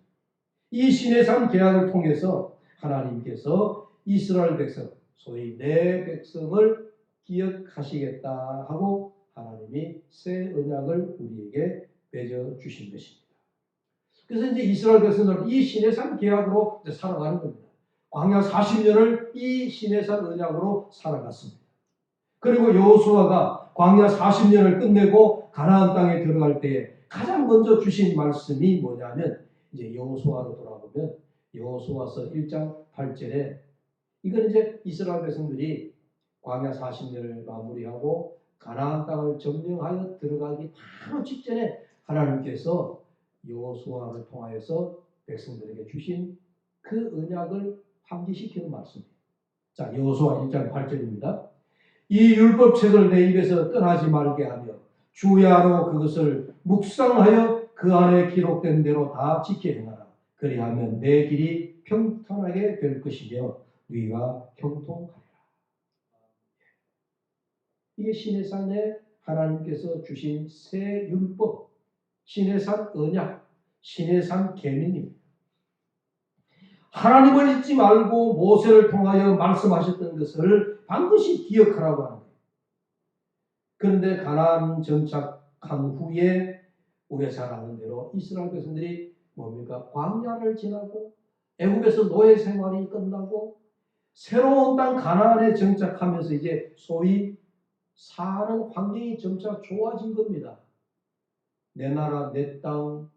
이 시내산 계약을 통해서 하나님께서 이스라엘 백성, 소위 내 백성을 기억하시겠다 하고 하나님이 새 언약을 우리에게 맺어 주신 것입니다. 그래서 이제 이스라엘 백성들은 이 시내산 계약으로 살아가는 겁니다. 광야 40년을 이 시내산 언약으로 살아갔습니다. 그리고 여호수아가 광야 40년을 끝내고 가나안 땅에 들어갈 때에 가장 먼저 주신 말씀이 뭐냐면 이제 여호수아로 돌아보면 여호수아서 1장 8절에 이건 이제 이스라엘 백성들이 광야 40년을 마무리하고 가나안 땅을 점령하여 들어가기 바로 직전에 하나님께서 여호수아를 통하여서 백성들에게 주신 그 언약을 환기시키는 말씀입니다. 자, 여호수아 1장 8절입니다. 이 율법책을 내 입에서 떠나지 말게 하며 주야로 그것을 묵상하여 그 안에 기록된 대로 다 지켜 행하라. 그리하면 내 길이 평탄하게 될 것이며 네가 형통하리라. 이게 시내산에 하나님께서 주신 새 율법, 시내산 언약, 시내산 계명입니다. 하나님을 잊지 말고 모세를 통하여 말씀하셨던 것을 반드시 기억하라고 하는 거예요. 그런데 가나안 정착한 후에 우리가 잘 아는 대로 이스라엘 백성들이 뭡니까? 광야를 지나고 애굽에서 노예 생활이 끝나고 새로운 땅 가나안에 정착하면서 이제 소위 사는 환경이 점차 좋아진 겁니다. 내 나라, 내 땅,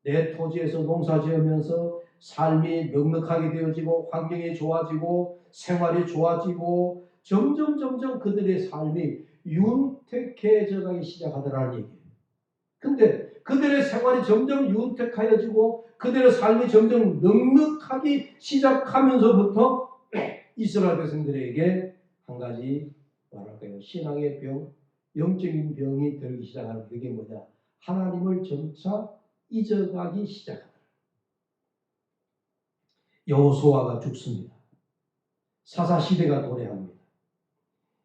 내 토지에서 농사 지으면서 삶이 넉넉하게 되어지고 환경이 좋아지고 생활이 좋아지고 점점 그들의 삶이 윤택해져 가기 시작하더라는 얘기예요. 근데 그들의 생활이 점점 윤택하여지고 그들의 삶이 점점 넉넉하기 시작하면서부터 이스라엘 백성들에게 한 가지 뭐랄까요? 신앙의 병, 영적인 병이 들기 시작하는 그게 뭐냐? 하나님을 점차 잊어가기 시작하더라. 여호수아가 죽습니다. 사사시대가 도래합니다.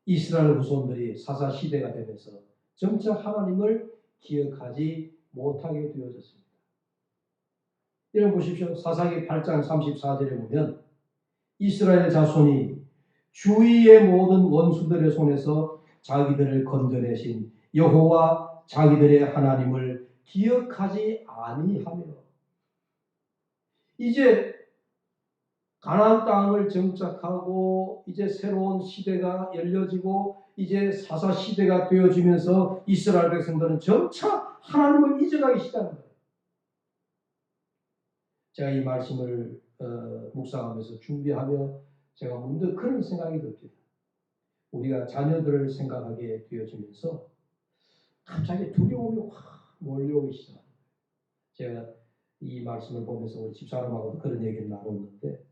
이스라엘 후손들이 사사시대가 되면서 점차 하나님을 기억하지 못하게 되어졌습니다. 이런 보십시오. 사사기 8장 34절에 보면 이스라엘 자손이 주위의 모든 원수들의 손에서 자기들을 건져내신 여호와 자기들의 하나님을 기억하지 아니하며 이제 가나안 땅을 정착하고 이제 새로운 시대가 열려지고 이제 사사 시대가 되어지면서 이스라엘 백성들은 점차 하나님을 잊어가기 시작한 거예요. 제가 이 말씀을 묵상하면서 준비하며 제가 문득 그런 생각이 듭니다. 우리가 자녀들을 생각하게 되어지면서 갑자기 두려움이 확 몰려오기 시작합니다. 제가 이 말씀을 보면서 우리 집사람하고도 그런 얘기를 나눴는데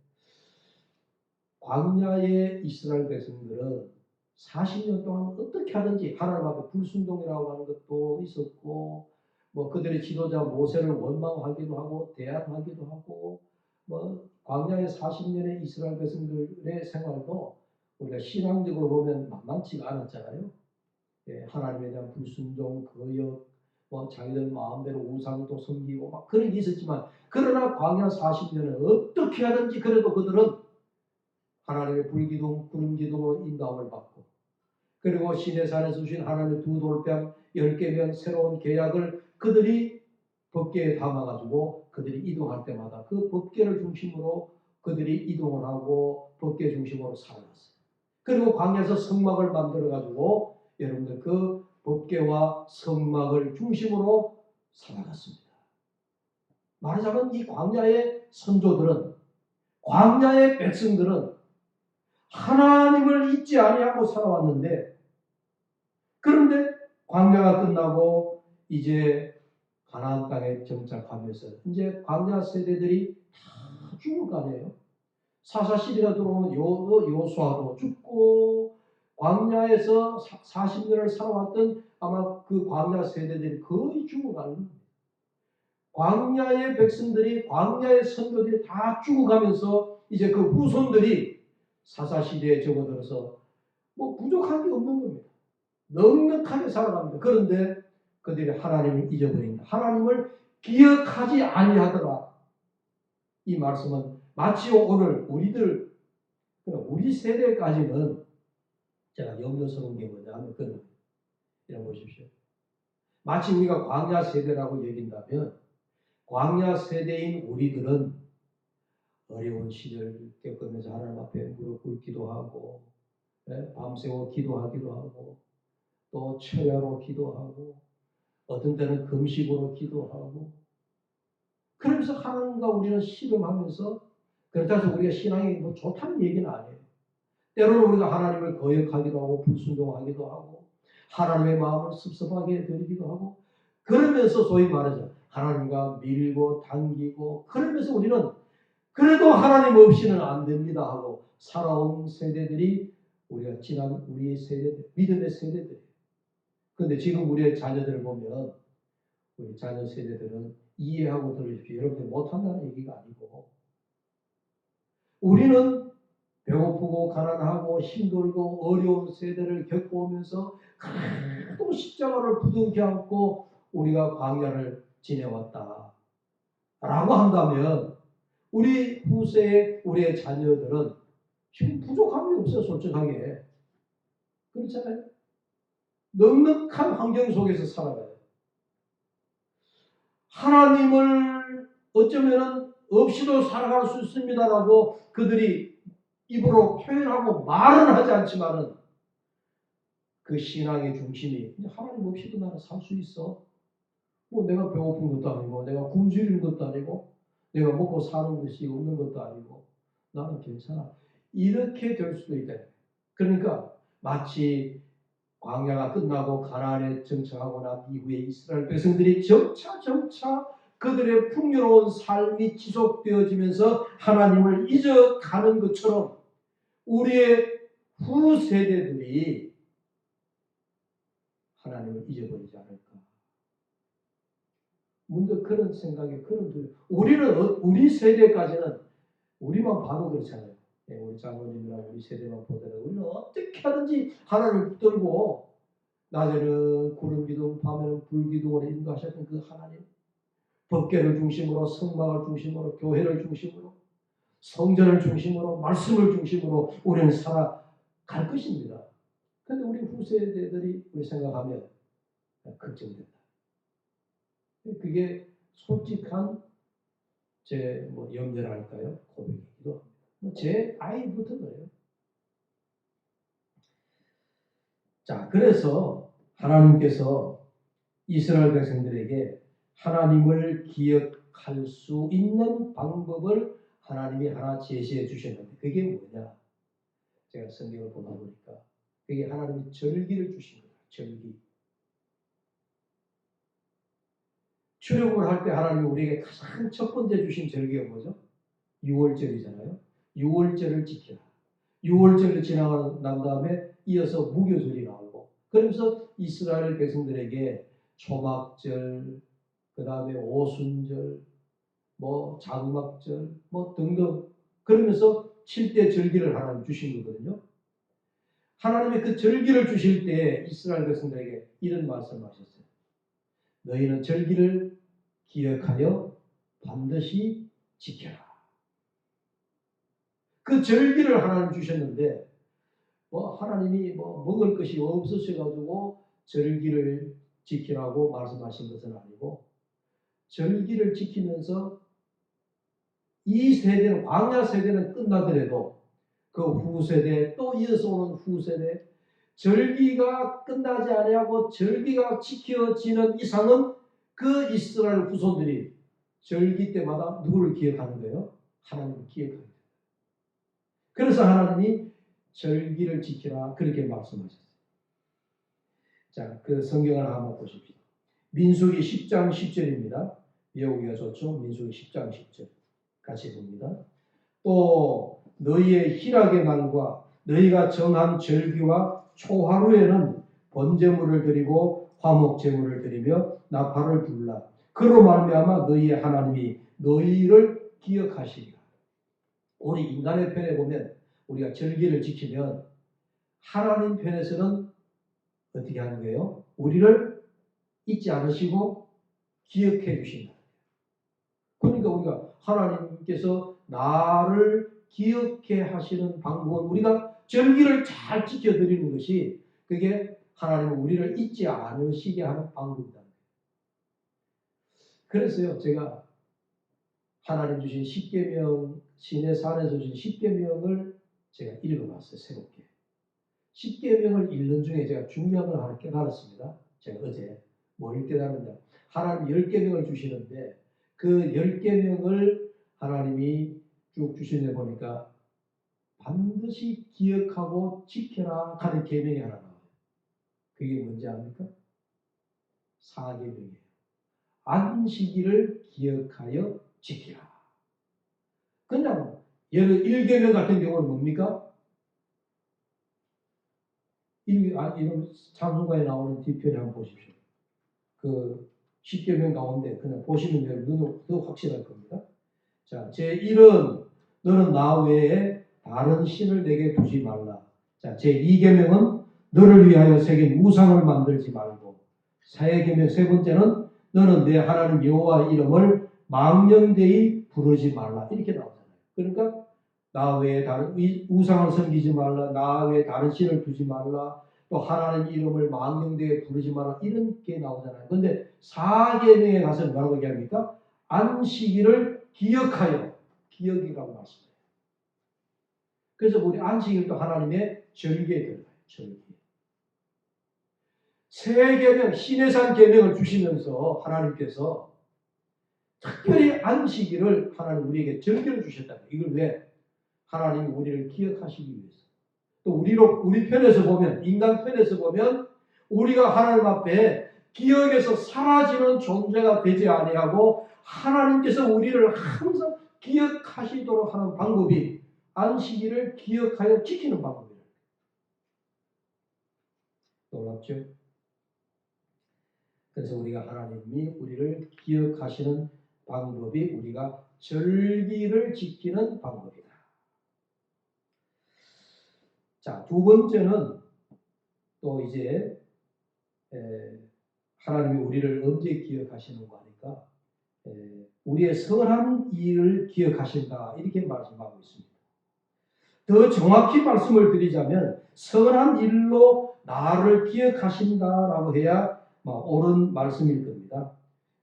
광야의 이스라엘 백성들은 40년 동안 어떻게 하든지 하나님 앞에 불순종이라고 하는 것도 있었고 뭐 그들의 지도자 모세를 원망하기도 하고 대항하기도 하고 뭐 광야의 40년의 이스라엘 백성들의 생활도 우리가 신앙적으로 보면 만만치가 않았잖아요. 예, 하나님에 대한 불순종, 거역, 뭐 자기들 마음대로 우상도 섬기고 막 그런 게 있었지만 그러나 광야 40년은 어떻게 하든지 그래도 그들은 하나님의 불기둥, 구름기둥으로 인도함을 받고 그리고 시내산에서 주신 하나님의 두 돌뱀 10개면 새로운 계약을 그들이 법궤에 담아가지고 그들이 이동할 때마다 그 법궤를 중심으로 그들이 이동을 하고 법궤 중심으로 살아갔어요. 그리고 광야에서 성막을 만들어가지고 여러분들 그 법궤와 성막을 중심으로 살아갔습니다. 말하자면 이 광야의 선조들은 광야의 백성들은 하나님을 잊지 아니하고 살아왔는데 그런데 광야가 끝나고 이제 가나안 땅에 정착하면서 이제 광야 세대들이 다 죽을 거 아니에요. 사사 시대가 들어오면 요수아도 죽고 광야에서 40년을 살아왔던 아마 그 광야 세대들이 거의 죽어가는 거예요. 광야의 백성들이 광야의 선조들이 다 죽어가면서 이제 그 후손들이 사사 시대에 접어들어서 뭐 부족한 게 없는 겁니다. 넉넉하게 살아갑니다. 그런데 그들이 하나님을 잊어버린다. 하나님을 기억하지 아니하더라. 이 말씀은 마치 오늘 우리 세대까지는 제가 염려스러운 게 뭐냐면 그런 이런 보십시오. 마치 우리가 광야 세대라고 얘긴다면 광야 세대인 우리들은 어려운 시절을 겪으면서 하나님 앞에 무릎 꿇기도 하고 밤새워 기도하기도 하고 또 철야로 기도하고 어떤 때는 금식으로 기도하고 그러면서 하나님과 우리는 씨름하면서 그렇다고 해서 우리가 신앙이 뭐 좋다는 얘기는 아니에요. 때로는 우리가 하나님을 거역하기도 하고 불순종하기도 하고 하나님의 마음을 섭섭하게 드리기도 하고 그러면서 소위 말해서 하나님과 밀고 당기고 그러면서 우리는 그래도 하나님 없이는 안 됩니다 하고 살아온 세대들이 우리가 지난 우리의 세대들, 믿음의 세대들이에요. 그런데 지금 우리의 자녀들을 보면 우리 자녀 세대들은 이해하고 들으십시오. 여러분들 못한다는 얘기가 아니고 우리는 배고프고 가난하고 힘들고 어려운 세대를 겪어오면서 또 십자가를 부둥켜 안고 우리가 광야를 지내왔다 라고 한다면 우리 후세의 우리의 자녀들은 지금 부족함이 없어요. 솔직하게 그렇잖아요. 넉넉한 환경 속에서 살아가요. 하나님을 어쩌면 없이도 살아갈 수 있습니다라고 그들이 입으로 표현하고 말은 하지 않지만은 그 신앙의 중심이 하나님 없이도 나는 살 수 있어. 뭐 내가 배고픈 것도 아니고 내가 굶주리는 것도 아니고 내가 먹고 사는 것이 없는 것도 아니고 나는 괜찮아. 이렇게 될 수도 있다. 그러니까 마치 광야가 끝나고 가나안에 정착하고 난 이후에 이스라엘 백성들이 점차 그들의 풍요로운 삶이 지속되어지면서 하나님을 잊어가는 것처럼 우리의 후세대들이 하나님을 잊어버리지 않을까. 문득 그런 생각에 그런 두려움. 우리 세대까지는 우리만 봐도 그렇잖아요. 우리 장로님이랑 우리 세대만 보더라도 우리는 어떻게 하든지 하나님을 붙들고 낮에는 구름기둥 밤에는 불기둥으로 인도하셨던 그 하나님 법궤를 중심으로, 성막을 중심으로, 교회를 중심으로, 성전을 중심으로, 말씀을 중심으로 우리는 살아갈 것입니다. 그런데 우리 후세대들이 우리 생각하면 걱정된다. 그게 솔직한 제 염려랄까요? 고백이기도 합니다. 제 아이부터 그래요. 자, 그래서 하나님께서 이스라엘 백성들에게 하나님을 기억할 수 있는 방법을 하나님이 하나 제시해 주셨는데 그게 뭐냐? 제가 성경을 보다 보니까 그게 하나님이 절기를 주신 거예요. 절기. 출애굽을 할 때 하나님이 우리에게 가장 첫 번째 주신 절기가 뭐죠? 6월절이잖아요. 6월절을 지켜라. 6월절을 지나고 난 다음에 이어서 무교절이 나오고 그러면서 이스라엘 백성들에게 초막절, 그 다음에 오순절, 장막절, 등등 그러면서 7대 절기를 하나님 주신 거거든요. 하나님의 그 절기를 주실 때 이스라엘 백성들에게 이런 말씀하셨어요. 너희는 절기를 기억하여 반드시 지켜라. 그 절기를 하나님 주셨는데 하나님이 먹을 것이 없으셔가지고 절기를 지키라고 말씀하신 것은 아니고 절기를 지키면서 이 세대는 광야 세대는 끝나더라도 그 후세대 또 이어서 오는 후세대 절기가 끝나지 아니하고 절기가 지켜지는 이상은 그 이스라엘 후손들이 절기 때마다 누구를 기억하는 거예요? 하나님을 기억하는 거예요. 그래서 하나님이 절기를 지키라 그렇게 말씀하셨어요. 자, 그 성경을 한번 보십시오. 민수기 10장 10절입니다. 외우기가 좋죠? 민수기 10장 10절 같이 봅니다. 또 너희의 희락의 날과 너희가 정한 절기와 초하루에는 번제물을 드리고 화목제물을 드리며 나팔을 불라. 그로 말미암아 너희의 하나님이 너희를 기억하시리라. 우리 인간의 편에 보면 우리가 절기를 지키면 하나님 편에서는 어떻게 하는 거예요? 우리를 잊지 않으시고 기억해 주신다. 그러니까 우리가 하나님께서 나를 기억해 하시는 방법은 우리가 절기를 잘 지켜드리는 것이 그게 하나님은 우리를 잊지 않으시게 하는 방법이다. 그래서요 제가 하나님 주신 십계명 신의 산에서 주신 십계명을 제가 읽어봤어요. 새롭게. 십계명을 읽는 중에 제가 중요한 걸 하나 깨달았습니다. 제가 어제 뭘 깨달았냐. 하나님 10계명을 주시는데 그 10계명을 하나님이 쭉 주시는 보니까 반드시 기억하고 지켜라 하는 계명이 하나 나와요. 그게 뭔지 압니까? 4계명이에요. 안식일을 기억하여 지키라. 그냥 예를 1계명 같은 경우는 뭡니까? 이런 찬송가에 나오는 뒤편에 한번 보십시오. 그 10계명 가운데 그냥 보시면 눈으로 더 확실할 겁니다. 자, 제1은 너는 나 외에 다른 신을 내게 두지 말라. 자, 제2계명은 너를 위하여 새긴 우상을 만들지 말고. 4계명 세 번째는 너는 내 하나님 여호와 이름을 망령되이 부르지 말라. 이렇게 나오잖아요. 그러니까 나 외에 다른 우상을 섬기지 말라. 나 외에 다른 신을 두지 말라. 또 하나님 이름을 망령되이 부르지 말라. 이런 게 나오잖아요. 그런데 4계명에 가서 뭐라고 얘기합니까? 안식일을 기억하여. 기억이라고 말씀해요. 그래서 우리 안식일도 하나님의 절기에 들어가요. 절기. 세 계명, 시내산 계명을 주시면서 하나님께서 특별히 안식일을 하나님 우리에게 절기를 주셨다. 이걸 왜? 하나님이 우리를 기억하시기 위해서. 또 우리 편에서 보면, 인간 편에서 보면 우리가 하나님 앞에 기억에서 사라지는 존재가 되지 아니하고 하나님께서 우리를 항상 기억하시도록 하는 방법이 안식일을 기억하여 지키는 방법이에요. 놀랍죠? 그래서 우리가 하나님이 우리를 기억하시는 방법이 우리가 절기를 지키는 방법이다. 자, 두 번째는 또 이제 하나님이 우리를 언제 기억하시는 거 하니까 우리의 선한 일을 기억하신다 이렇게 말씀하고 있습니다. 더 정확히 말씀을 드리자면 선한 일로 나를 기억하신다라고 해야 옳은 말씀일 겁니다.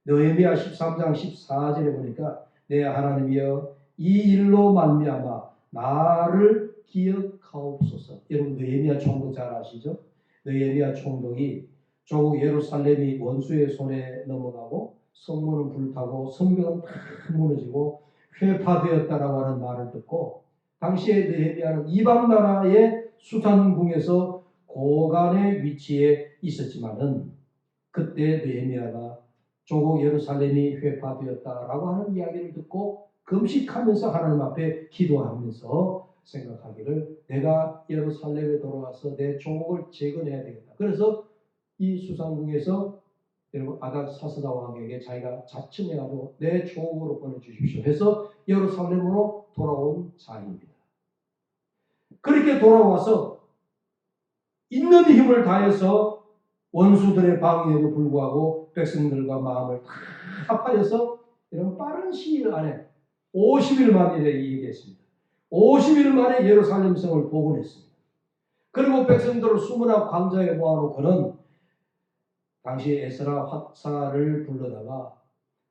느헤미야 13장 14절에 보니까 내 하나님이여 이 일로 말미암아 나를 기억하옵소서. 여러분 느헤미야 총독 잘 아시죠? 느헤미야 총독이 조국 예루살렘이 원수의 손에 넘어가고 성문은 불타고 성벽은 다 무너지고 회파되었다라고 하는 말을 듣고 당시에 느헤미야는 이방 나라의 수산궁에서 고관의 위치에 있었지만은 그때 느헤미야가 조국 예루살렘이 회파되었다라고 하는 이야기를 듣고 금식하면서 하나님 앞에 기도하면서 생각하기를 내가 예루살렘에 돌아가서 내 조국을 재건해야 되겠다. 그래서 이 수산궁에서 여러분 아닥사스다 왕에게 자기가 자청해가지고 내 조국으로 보내주십시오 해서 예루살렘으로 돌아온 자입니다. 그렇게 돌아와서 있는 힘을 다해서 원수들의 방해에도 불구하고 백성들과 마음을 다 합하여서 이런 빠른 시일 안에 50일 만에 얘기했습니다. 50일 만에 예루살렘 성을 복원했습니다. 그리고 백성들을 수문학 광장에 모아놓고는 당시 에스라 학사를 불러다가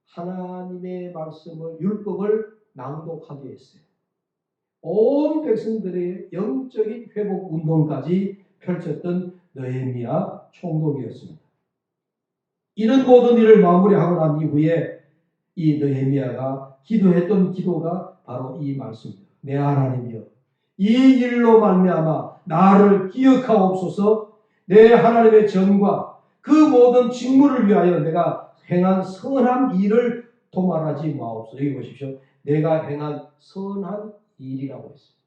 하나님의 말씀을 율법을 낭독하게 했어요. 온 백성들의 영적인 회복 운동까지 펼쳤던 느헤미야 총독이었습니다. 이런 모든 일을 마무리하고 난 이후에 이 느헤미야가 기도했던 기도가 바로 이 말씀입니다. 내 하나님이여 이 일로 말미암아 나를 기억하옵소서. 내 하나님의 전과 그 모든 직무를 위하여 내가 행한 선한 일을 도말하지 마옵소서. 여기 보십시오. 내가 행한 선한 일이라고 했습니다.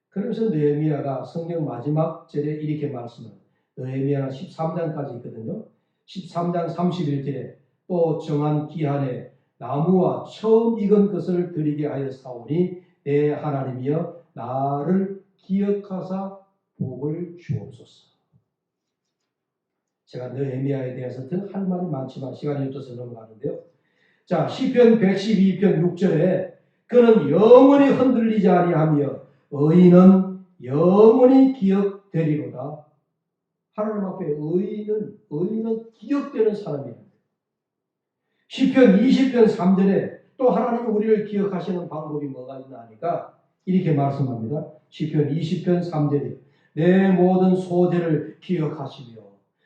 그러면서 느헤미야가 성경 마지막 절에 이렇게 말씀합니다. 느헤미야 13장까지 있거든요. 13장 31절에 또 정한 기한에 나무와 처음 익은 것을 드리게 하였사오니 내 하나님이여 나를 기억하사 복을 주옵소서. 제가 느헤미야에 대해서 더 할 말이 많지만 시간이 없어서 넘어가는데요. 자, 시편 112편 6절에 그는 영원히 흔들리지 아니하며 의인은 영원히 기억되리로다. 하나님 앞에 의인은 기억되는 사람입니다. 시편 20편 3절에 또 하나님이 우리를 기억하시는 방법이 뭐가 있나 하니까 이렇게 말씀합니다. 시편 20편 3절에 내 모든 소재를 기억하시며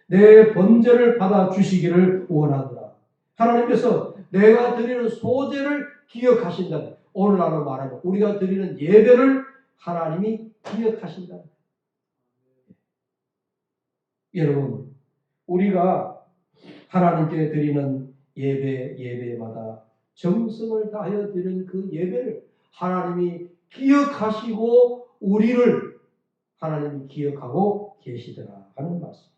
내 번제를 받아주시기를 원하노라. 하나님께서 내가 드리는 소재를 기억하신다. 오늘날로 말하면 우리가 드리는 예배를 하나님이 기억하신다. 여러분, 우리가 하나님께 드리는 예배마다 정성을 다하여 드리는 그 예배를 하나님이 기억하시고 우리를 하나님이 기억하고 계시더라 하는 말씀입니다.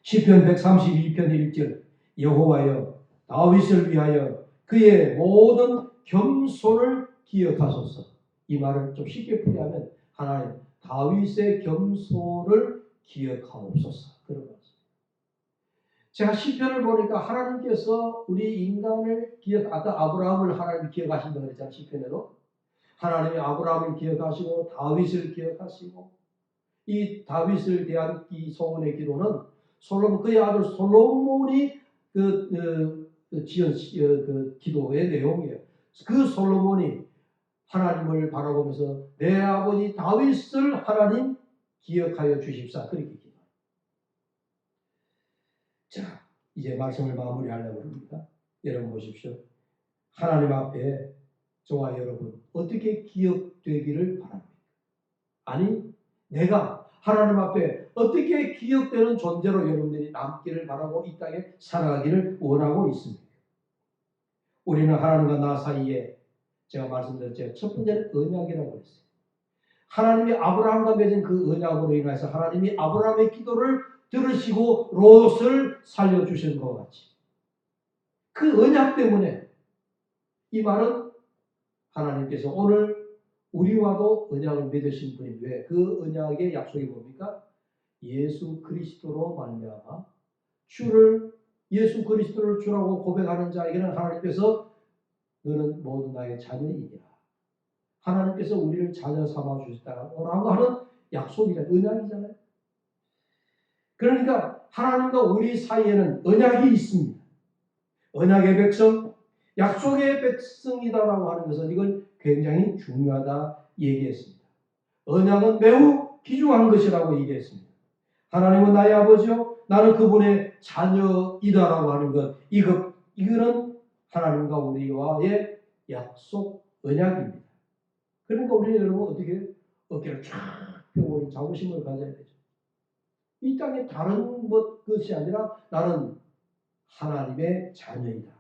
시편 132편 1절 여호와여 다윗을 위하여 그의 모든 겸손을 기억하소서. 이 말을 좀 쉽게 풀이하면 하나님 다윗의 겸손을 기억하옵소서. 그런 말씀. 제가 시편을 보니까 하나님께서 우리 인간을 아까 아브라함을 하나님이 기억하신다고 그랬잖아요. 시편에도 하나님이 아브라함을 기억하시고 다윗을 기억하시고 이 다윗을 대한 이 소원의 기도는 솔로몬 그의 아들 솔로몬이 지은 그 기도의 내용이에요. 그 솔로몬이 하나님을 바라보면서 내 아버지 다윗을 하나님 기억하여 주십사 그렇게 기도합니다. 자, 이제 말씀을 마무리하려고 합니다. 여러분 보십시오. 하나님 앞에 저와 여러분 어떻게 기억되기를 바랍니까? 아니 내가 하나님 앞에 어떻게 기억되는 존재로 여러분들이 남기를 바라고 이 땅에 살아가기를 원하고 있습니다. 우리는 하나님과 나 사이에 제가 말씀드렸죠. 첫 번째는 언약이라고 했어요. 하나님이 아브라함과 맺은 그 언약으로 인해서 하나님이 아브라함의 기도를 들으시고 롯을 살려주신 것 같이 그 언약 때문에 이 말은 하나님께서 오늘 우리와도 언약을 맺으신 분인데 그 언약의 약속이 뭡니까? 예수 그리스도로 말미암아 주를 예수 그리스도를 주라고 고백하는 자에게는 하나님께서 너는 모두 나의 자녀이니라. 하나님께서 우리를 자녀 삼아 주셨다라고 하는 약속이잖아요. 언약이잖아요. 그러니까 하나님과 우리 사이에는 언약이 있습니다. 언약의 백성, 약속의 백성이다라고 하는 것은 이건 굉장히 중요하다 얘기했습니다. 언약은 매우 귀중한 것이라고 얘기했습니다. 하나님은 나의 아버지요, 나는 그분의 자녀이다라고 하는 것, 이거는 하나님과 우리와의 약속 언약입니다. 그러니까 우리는 여러분 어떻게 어깨를 쫙 펴고 자부심을 가져야 되죠. 이 땅에 다른 것이 아니라 나는 하나님의 자녀이다.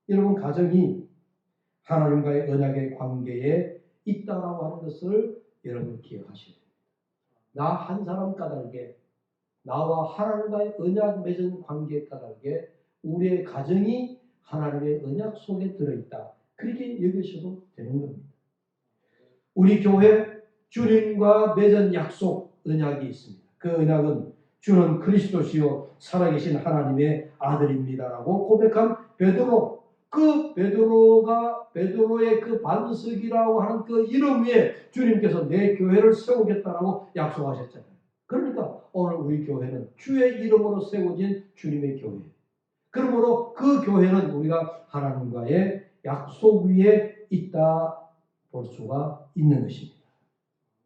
여러분 가정이 하나님과의 언약의 관계에 있다라고 하는 것을 여러분 기억하셔야 됩니다. 나 한 사람 까닭에 나와 하나님과의 언약 맺은 관계 까닭에 우리의 가정이 하나님의 언약 속에 들어있다. 그렇게 여기셔도 되는 겁니다. 우리 교회 주님과 맺은 약속 언약이 있습니다. 그 언약은 주는 그리스도시요 살아계신 하나님의 아들입니다라고 고백한 베드로, 그 베드로의 그 반석이라고 하는 그 이름 위에 주님께서 내 교회를 세우겠다라고 약속하셨잖아요. 그러니까 오늘 우리 교회는 주의 이름으로 세워진 주님의 교회. 그러므로 그 교회는 우리가 하나님과의 약속 위에 있다 볼 수가 있는 것입니다.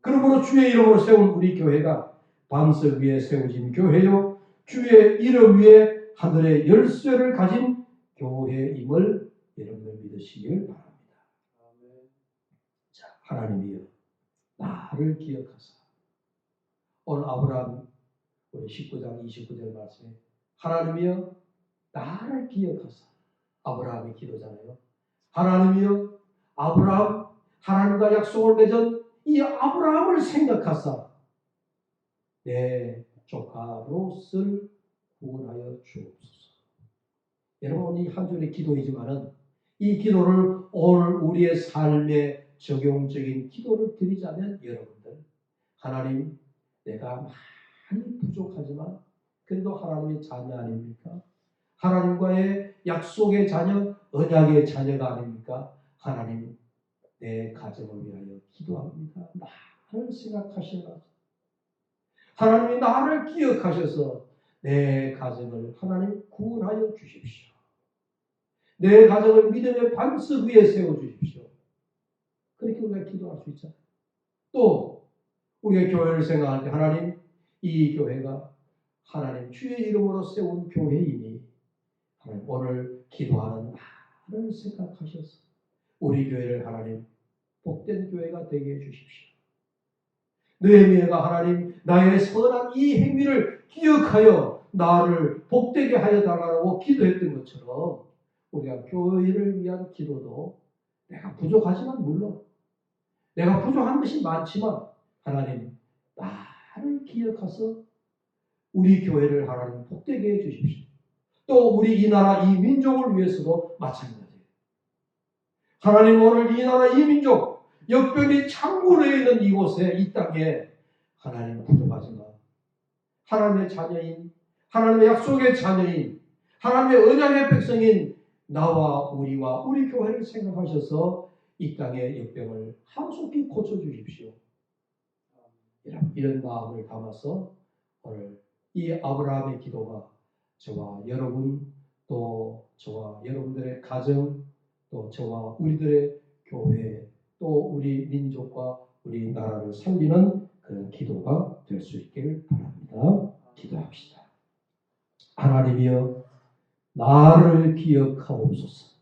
그러므로 주의 이름으로 세운 우리 교회가 반석 위에 세워진 교회요, 주의 이름 위에 하늘의 열쇠를 가진 교회임을 여러분들 믿으시길 바랍니다. 자, 하나님이여 나를 기억하사. 오늘 아브라함 우리 19장 29절 말씀에 하나님이여 나를 기억하사. 아브라함의 기도잖아요. 하나님이여 아브라함, 하나님과 약속을 맺은 이 아브라함을 생각하사 내 조카 롯을 구원하여 주옵소서. 여러분 이 한 줄의 기도이지만은 이 기도를 오늘 우리의 삶에 적용적인 기도를 드리자면 여러분들 하나님 내가 많이 부족하지만 그래도 하나님의 자녀 아닙니까? 하나님과의 약속의 자녀, 언약의 자녀가 아닙니까? 하나님 내 가정을 위하여 기도합니다. 나를 생각하셔라. 하나님이 나를 기억하셔서 내 가정을 하나님 구원하여 주십시오. 내 가정을 믿음의 반석 위에 세워주십시오. 그렇게 우리가 기도할 수 있잖아요. 또 우리의 교회를 생각할 때 하나님 이 교회가 하나님 주의 이름으로 세운 교회이니 하나님 오늘 기도하는 나를 생각하셔서 우리 교회를 하나님 복된 교회가 되게 해주십시오. 느헤미야가 하나님 나의 선한 이 행위를 기억하여 나를 복되게 하여 달라고 기도했던 것처럼 우리가 교회를 위한 기도도 내가 부족하지만 물론 내가 부족한 것이 많지만 하나님 나를 기억하셔서 우리 교회를 하나님 복되게 해주십시오. 또 우리 이 나라 이 민족을 위해서도 마찬가지예요. 하나님 오늘 이 나라 이 민족 역병이 창군해 있는 이곳에 이 땅에 하나님 부족하지만 하나님의 자녀인 하나님의 약속의 자녀인 하나님의 언약의 백성인 나와 우리와 우리 교회를 생각하셔서 이 땅의 역병을 한속히 고쳐주십시오. 이런 마음을 담아서 오늘 이 아브라함의 기도가 저와 여러분 또 저와 여러분들의 가정 또 저와 우리들의 교회 또 우리 민족과 우리 나라를 살리는 그런 기도가 될 수 있기를 바랍니다. 기도합시다. 하나님이여 나를 기억하옵소서.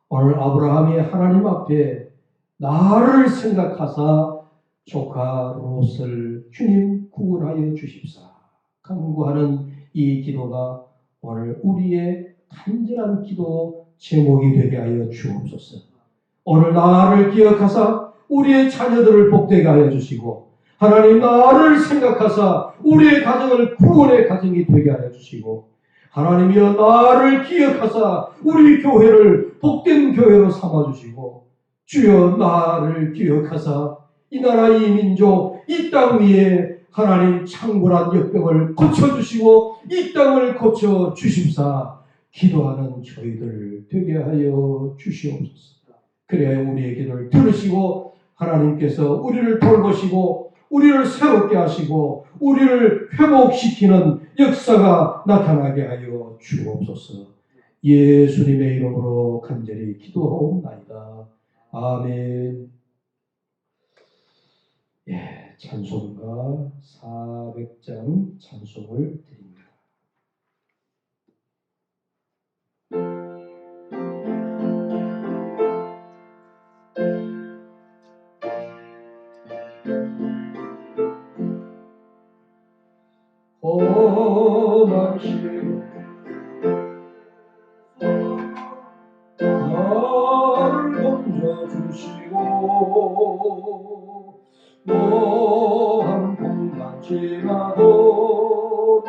오늘 아브라함이 하나님 앞에 나를 생각하사 조카 롯을 주님 구원하여 주십사 간구하는 이 기도가 오늘 우리의 간절한 기도 제목이 되게 하여 주옵소서. 오늘 나를 기억하사 우리의 자녀들을 복되게 하여 주시고 하나님 나를 생각하사 우리의 가정을 구원의 가정이 되게 하여 주시고 하나님이여 나를 기억하사 우리 교회를 복된 교회로 삼아주시고 주여 나를 기억하사 이 나라 이 민족 이 땅 위에 하나님 창궐한 역병을 고쳐주시고 이 땅을 고쳐주십사 기도하는 저희들 되게 하여 주시옵소서. 그래야 우리의 기도를 들으시고 하나님께서 우리를 돌보시고 우리를 새롭게 하시고 우리를 회복시키는 역사가 나타나게 하여 주옵소서. 예수님의 이름으로 간절히 기도하옵나이다. 아멘. 예, 찬송가 400장 찬송을 드립니다. 험하신 나를 건져주시고 노한 풍만 지나도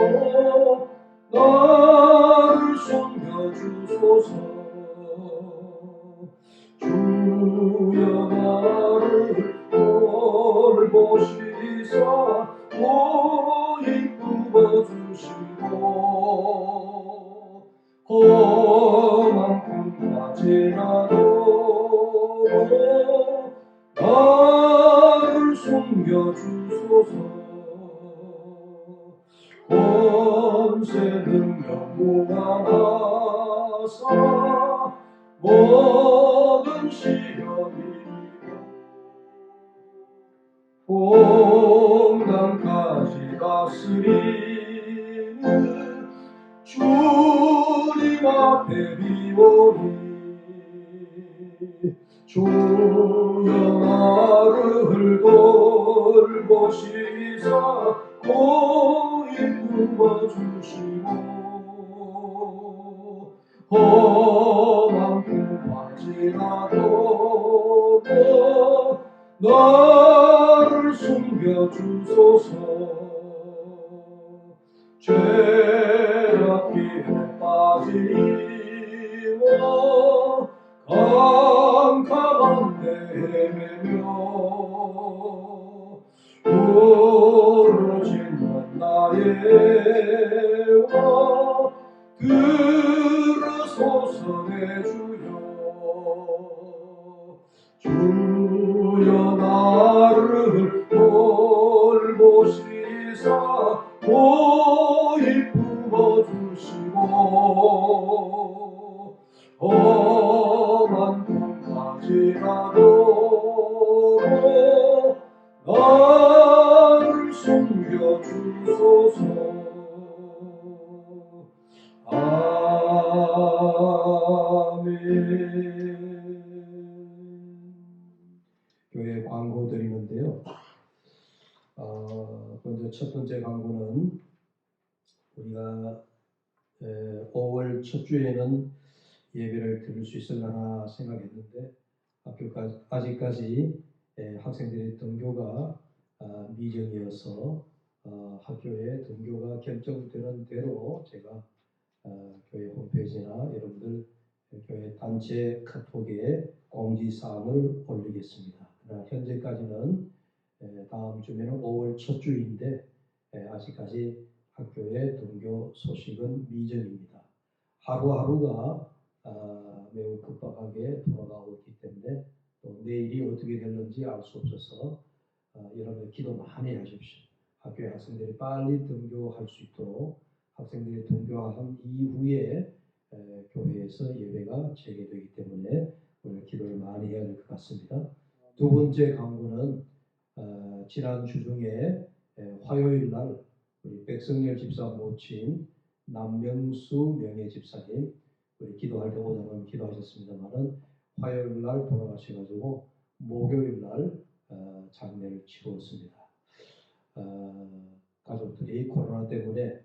나를 숨겨주소서. 주여 나를 돌보시사 고이 품어주시고 험한 풍만 지나도 나를 숨겨주소서. 권세 능력 무한하사 모든 시련이 홍당까지 다스리는 주님 앞에 비오니 주여 나를 돌보시사 고이 품어주시고 험한 풍파 지나도 나를 숨겨주소서. 죄악기에 빠지고 캄캄한 데 헤매며 부르짖는 나의 와 들으소서 내 주여. 주여 나를 돌보시사 고이 품어주시고 험한 풍파지라도 나를 숨겨주소서. 아멘. 교회 광고 드리는데요. 먼저 첫 번째 광고는 우리가 5월 첫 주에는 예배를 드릴 수 있을려나 생각했는데 아직까지 학생들의 등교가 미정이어서 학교에 등교가 결정되는 대로 제가 교회 홈페이지나 여러분들 교회 단체 카톡에 공지사항을 올리겠습니다. 그러나 현재까지는 다음 주면은 5월 첫 주인데 아직까지 학교의 등교 소식은 미정입니다. 하루하루가 매우 급박하게 돌아가고 있기 때문에 또 내일이 어떻게 될는지 알 수 없어서 여러분 기도 많이 하십시오. 학교의 학생들이 빨리 등교할 수 있도록 학생들이 등교한 이후에 교회에서 예배가 재개되기 때문에 오늘 기도를 많이 해야 될 것 같습니다. 두 번째 강구는 지난 주 중에 화요일 날 우리 백성열 집사 모친 남명수 명예 집사님 우리 기도할 때 오자는 기도하셨습니다만은 화요일 날 돌아가셔가지고 목요일 날 장례를 치루었습니다. 가족들이 코로나 때문에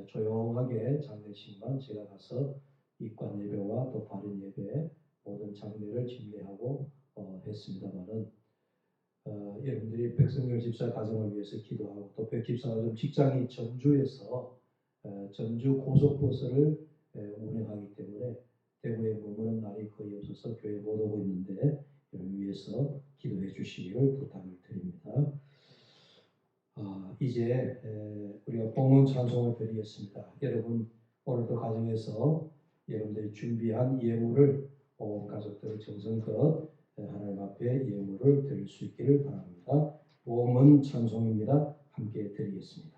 조용하게 장례식만 제가 가서 입관 예배와 또 발인 예배 모든 장례를 집례하고 했습니다만은 여러분들이 백성열 집사 가정을 위해서 기도하고 또 백 집사가 좀 직장이 전주에서 전주 고속버스를 운행하기 때문에 대구에 머무는 날이 거의 없어서 교회 못 오고 있는데 이를 위해서 기도해 주시기를 부탁을 드립니다. 이 이제 우리가 봉헌 찬송을 드리겠습니다. 여러분 오늘도 가정에서 여러분들이 준비한 예물을 온 가족들 정성껏 하나님 앞에 예물을 드릴 수 있기를 바랍니다. 봉헌 찬송입니다. 함께 드리겠습니다.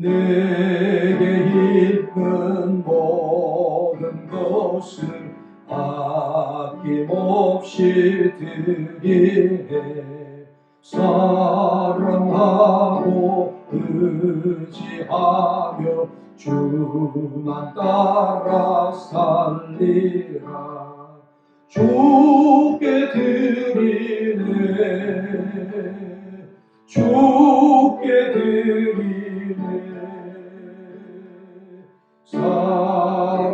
내게 있는 모든 것을 아낌없이 드리네. 사랑하고 의지하며 주만 따라 살리라. 주께 드리네. 주께 드리네. 사랑하는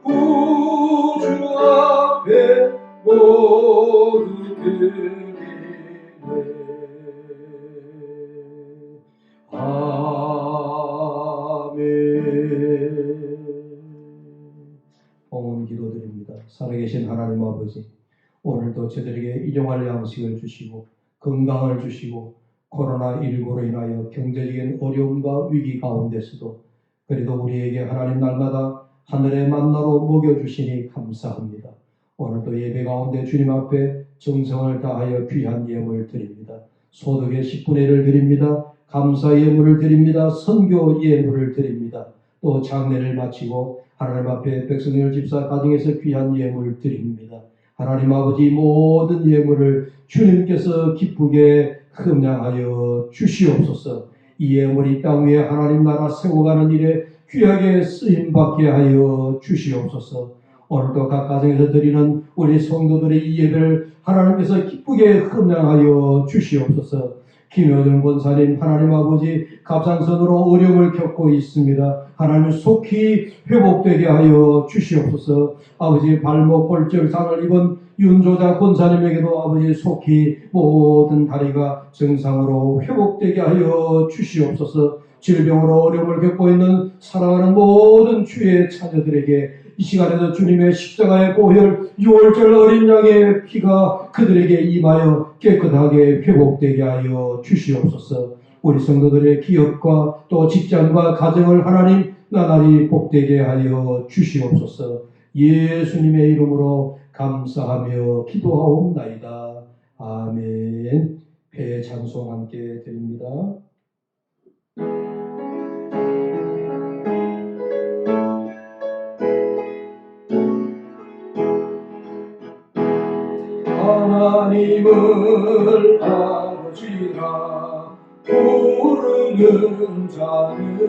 구주 앞에 모두 드리네. 아멘. 봉헌 기도드립니다. 살아계신 하나님 아버지, 오늘도 저들에게 일용할 양식을 주시고 건강을 주시고 코로나19로 인하여 경제적인 어려움과 위기 가운데서도 그래도 우리에게 하나님 날마다 하늘의 만나로 먹여주시니 감사합니다. 오늘도 예배 가운데 주님 앞에 정성을 다하여 귀한 예물을 드립니다. 소득의 10분의 1을 드립니다. 감사 예물을 드립니다. 선교 예물을 드립니다. 또 장례를 마치고 하나님 앞에 백성들 집사 가정에서 귀한 예물을 드립니다. 하나님 아버지 모든 예물을 주님께서 기쁘게 흠양하여 주시옵소서. 이 예물이 땅 위에 하나님 나라 세워가는 일에 귀하게 쓰임받게 하여 주시옵소서. 오늘도 각 가정에서 드리는 우리 성도들의 이 예배를 하나님께서 기쁘게 흠양하여 주시옵소서. 김효정 권사님, 하나님 아버지 갑상선으로 어려움을 겪고 있습니다. 하나님 속히 회복되게 하여 주시옵소서. 아버지 발목 골절상을 입은 윤조자 권사님에게도 아버지 속히 모든 다리가 정상으로 회복되게 하여 주시옵소서. 질병으로 어려움을 겪고 있는 사랑하는 모든 주의 자녀들에게 이 시간에도 주님의 십자가의 보혈 6월절 어린 양의 피가 그들에게 임하여 깨끗하게 회복되게 하여 주시옵소서. 우리 성도들의 기업과 또 직장과 가정을 하나님 나날이 복되게 하여 주시옵소서. 예수님의 이름으로 감사하며 기도하옵나이다. 아멘. 배 찬송 함께 드립니다. 하나님을 아버지라 부르는 자는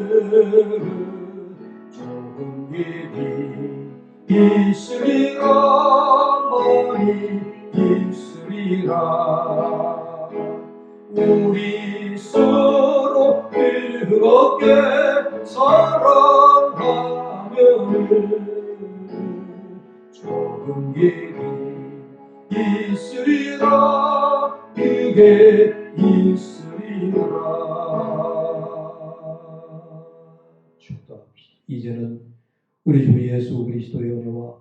좋은 일이 있으리라. 많이 있으리라. 우리 서로 즐겁게 사랑하면 좋은 일이 있으리라. 그게 있으리라. 축도합시다. 이제는 우리 주 예수 그리스도의 은혜와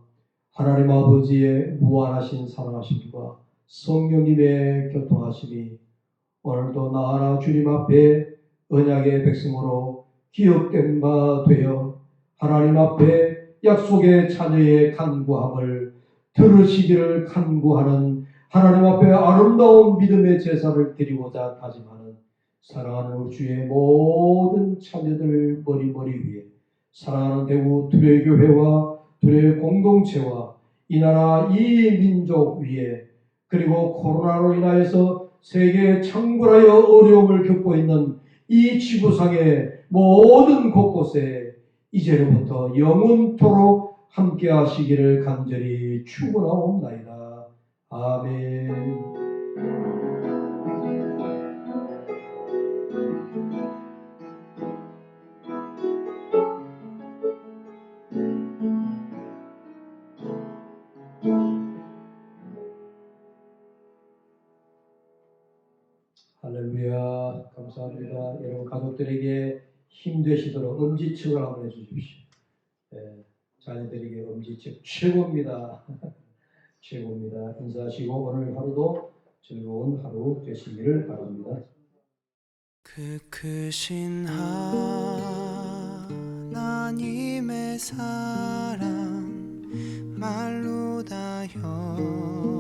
하나님 아버지의 무한하신 사랑하심과 성령님의 교통하심이 오늘도 나 하나 주님 앞에 언약의 백성으로 기억된 바 되어 하나님 앞에 약속의 자녀의 간구함을 들으시기를 간구하는 하나님 앞에 아름다운 믿음의 제사를 드리고자 다짐하는 사랑하는 주의 모든 자녀들 머리 위에 사랑하는 대구 두레교회와 두레 공동체와 이 나라 이 민족 위에 그리고 코로나로 인하여서 세계에 창궐하여 어려움을 겪고 있는 이 지구상의 모든 곳곳에 이제로부터 영원토록 함께 하시기를 간절히 축원하옵나이다. 아멘. 할렐루야. 감사합니다. 여러분 가족들에게 힘되시도록 엄지척을 한번 해주십시오. 자녀들에게 엄지척 최고입니다. 최고입니다. 인사하시고 오늘 하루도 즐거운 하루 되시기를 바랍니다. 그 크신 하나님의 사랑 말로 다 혀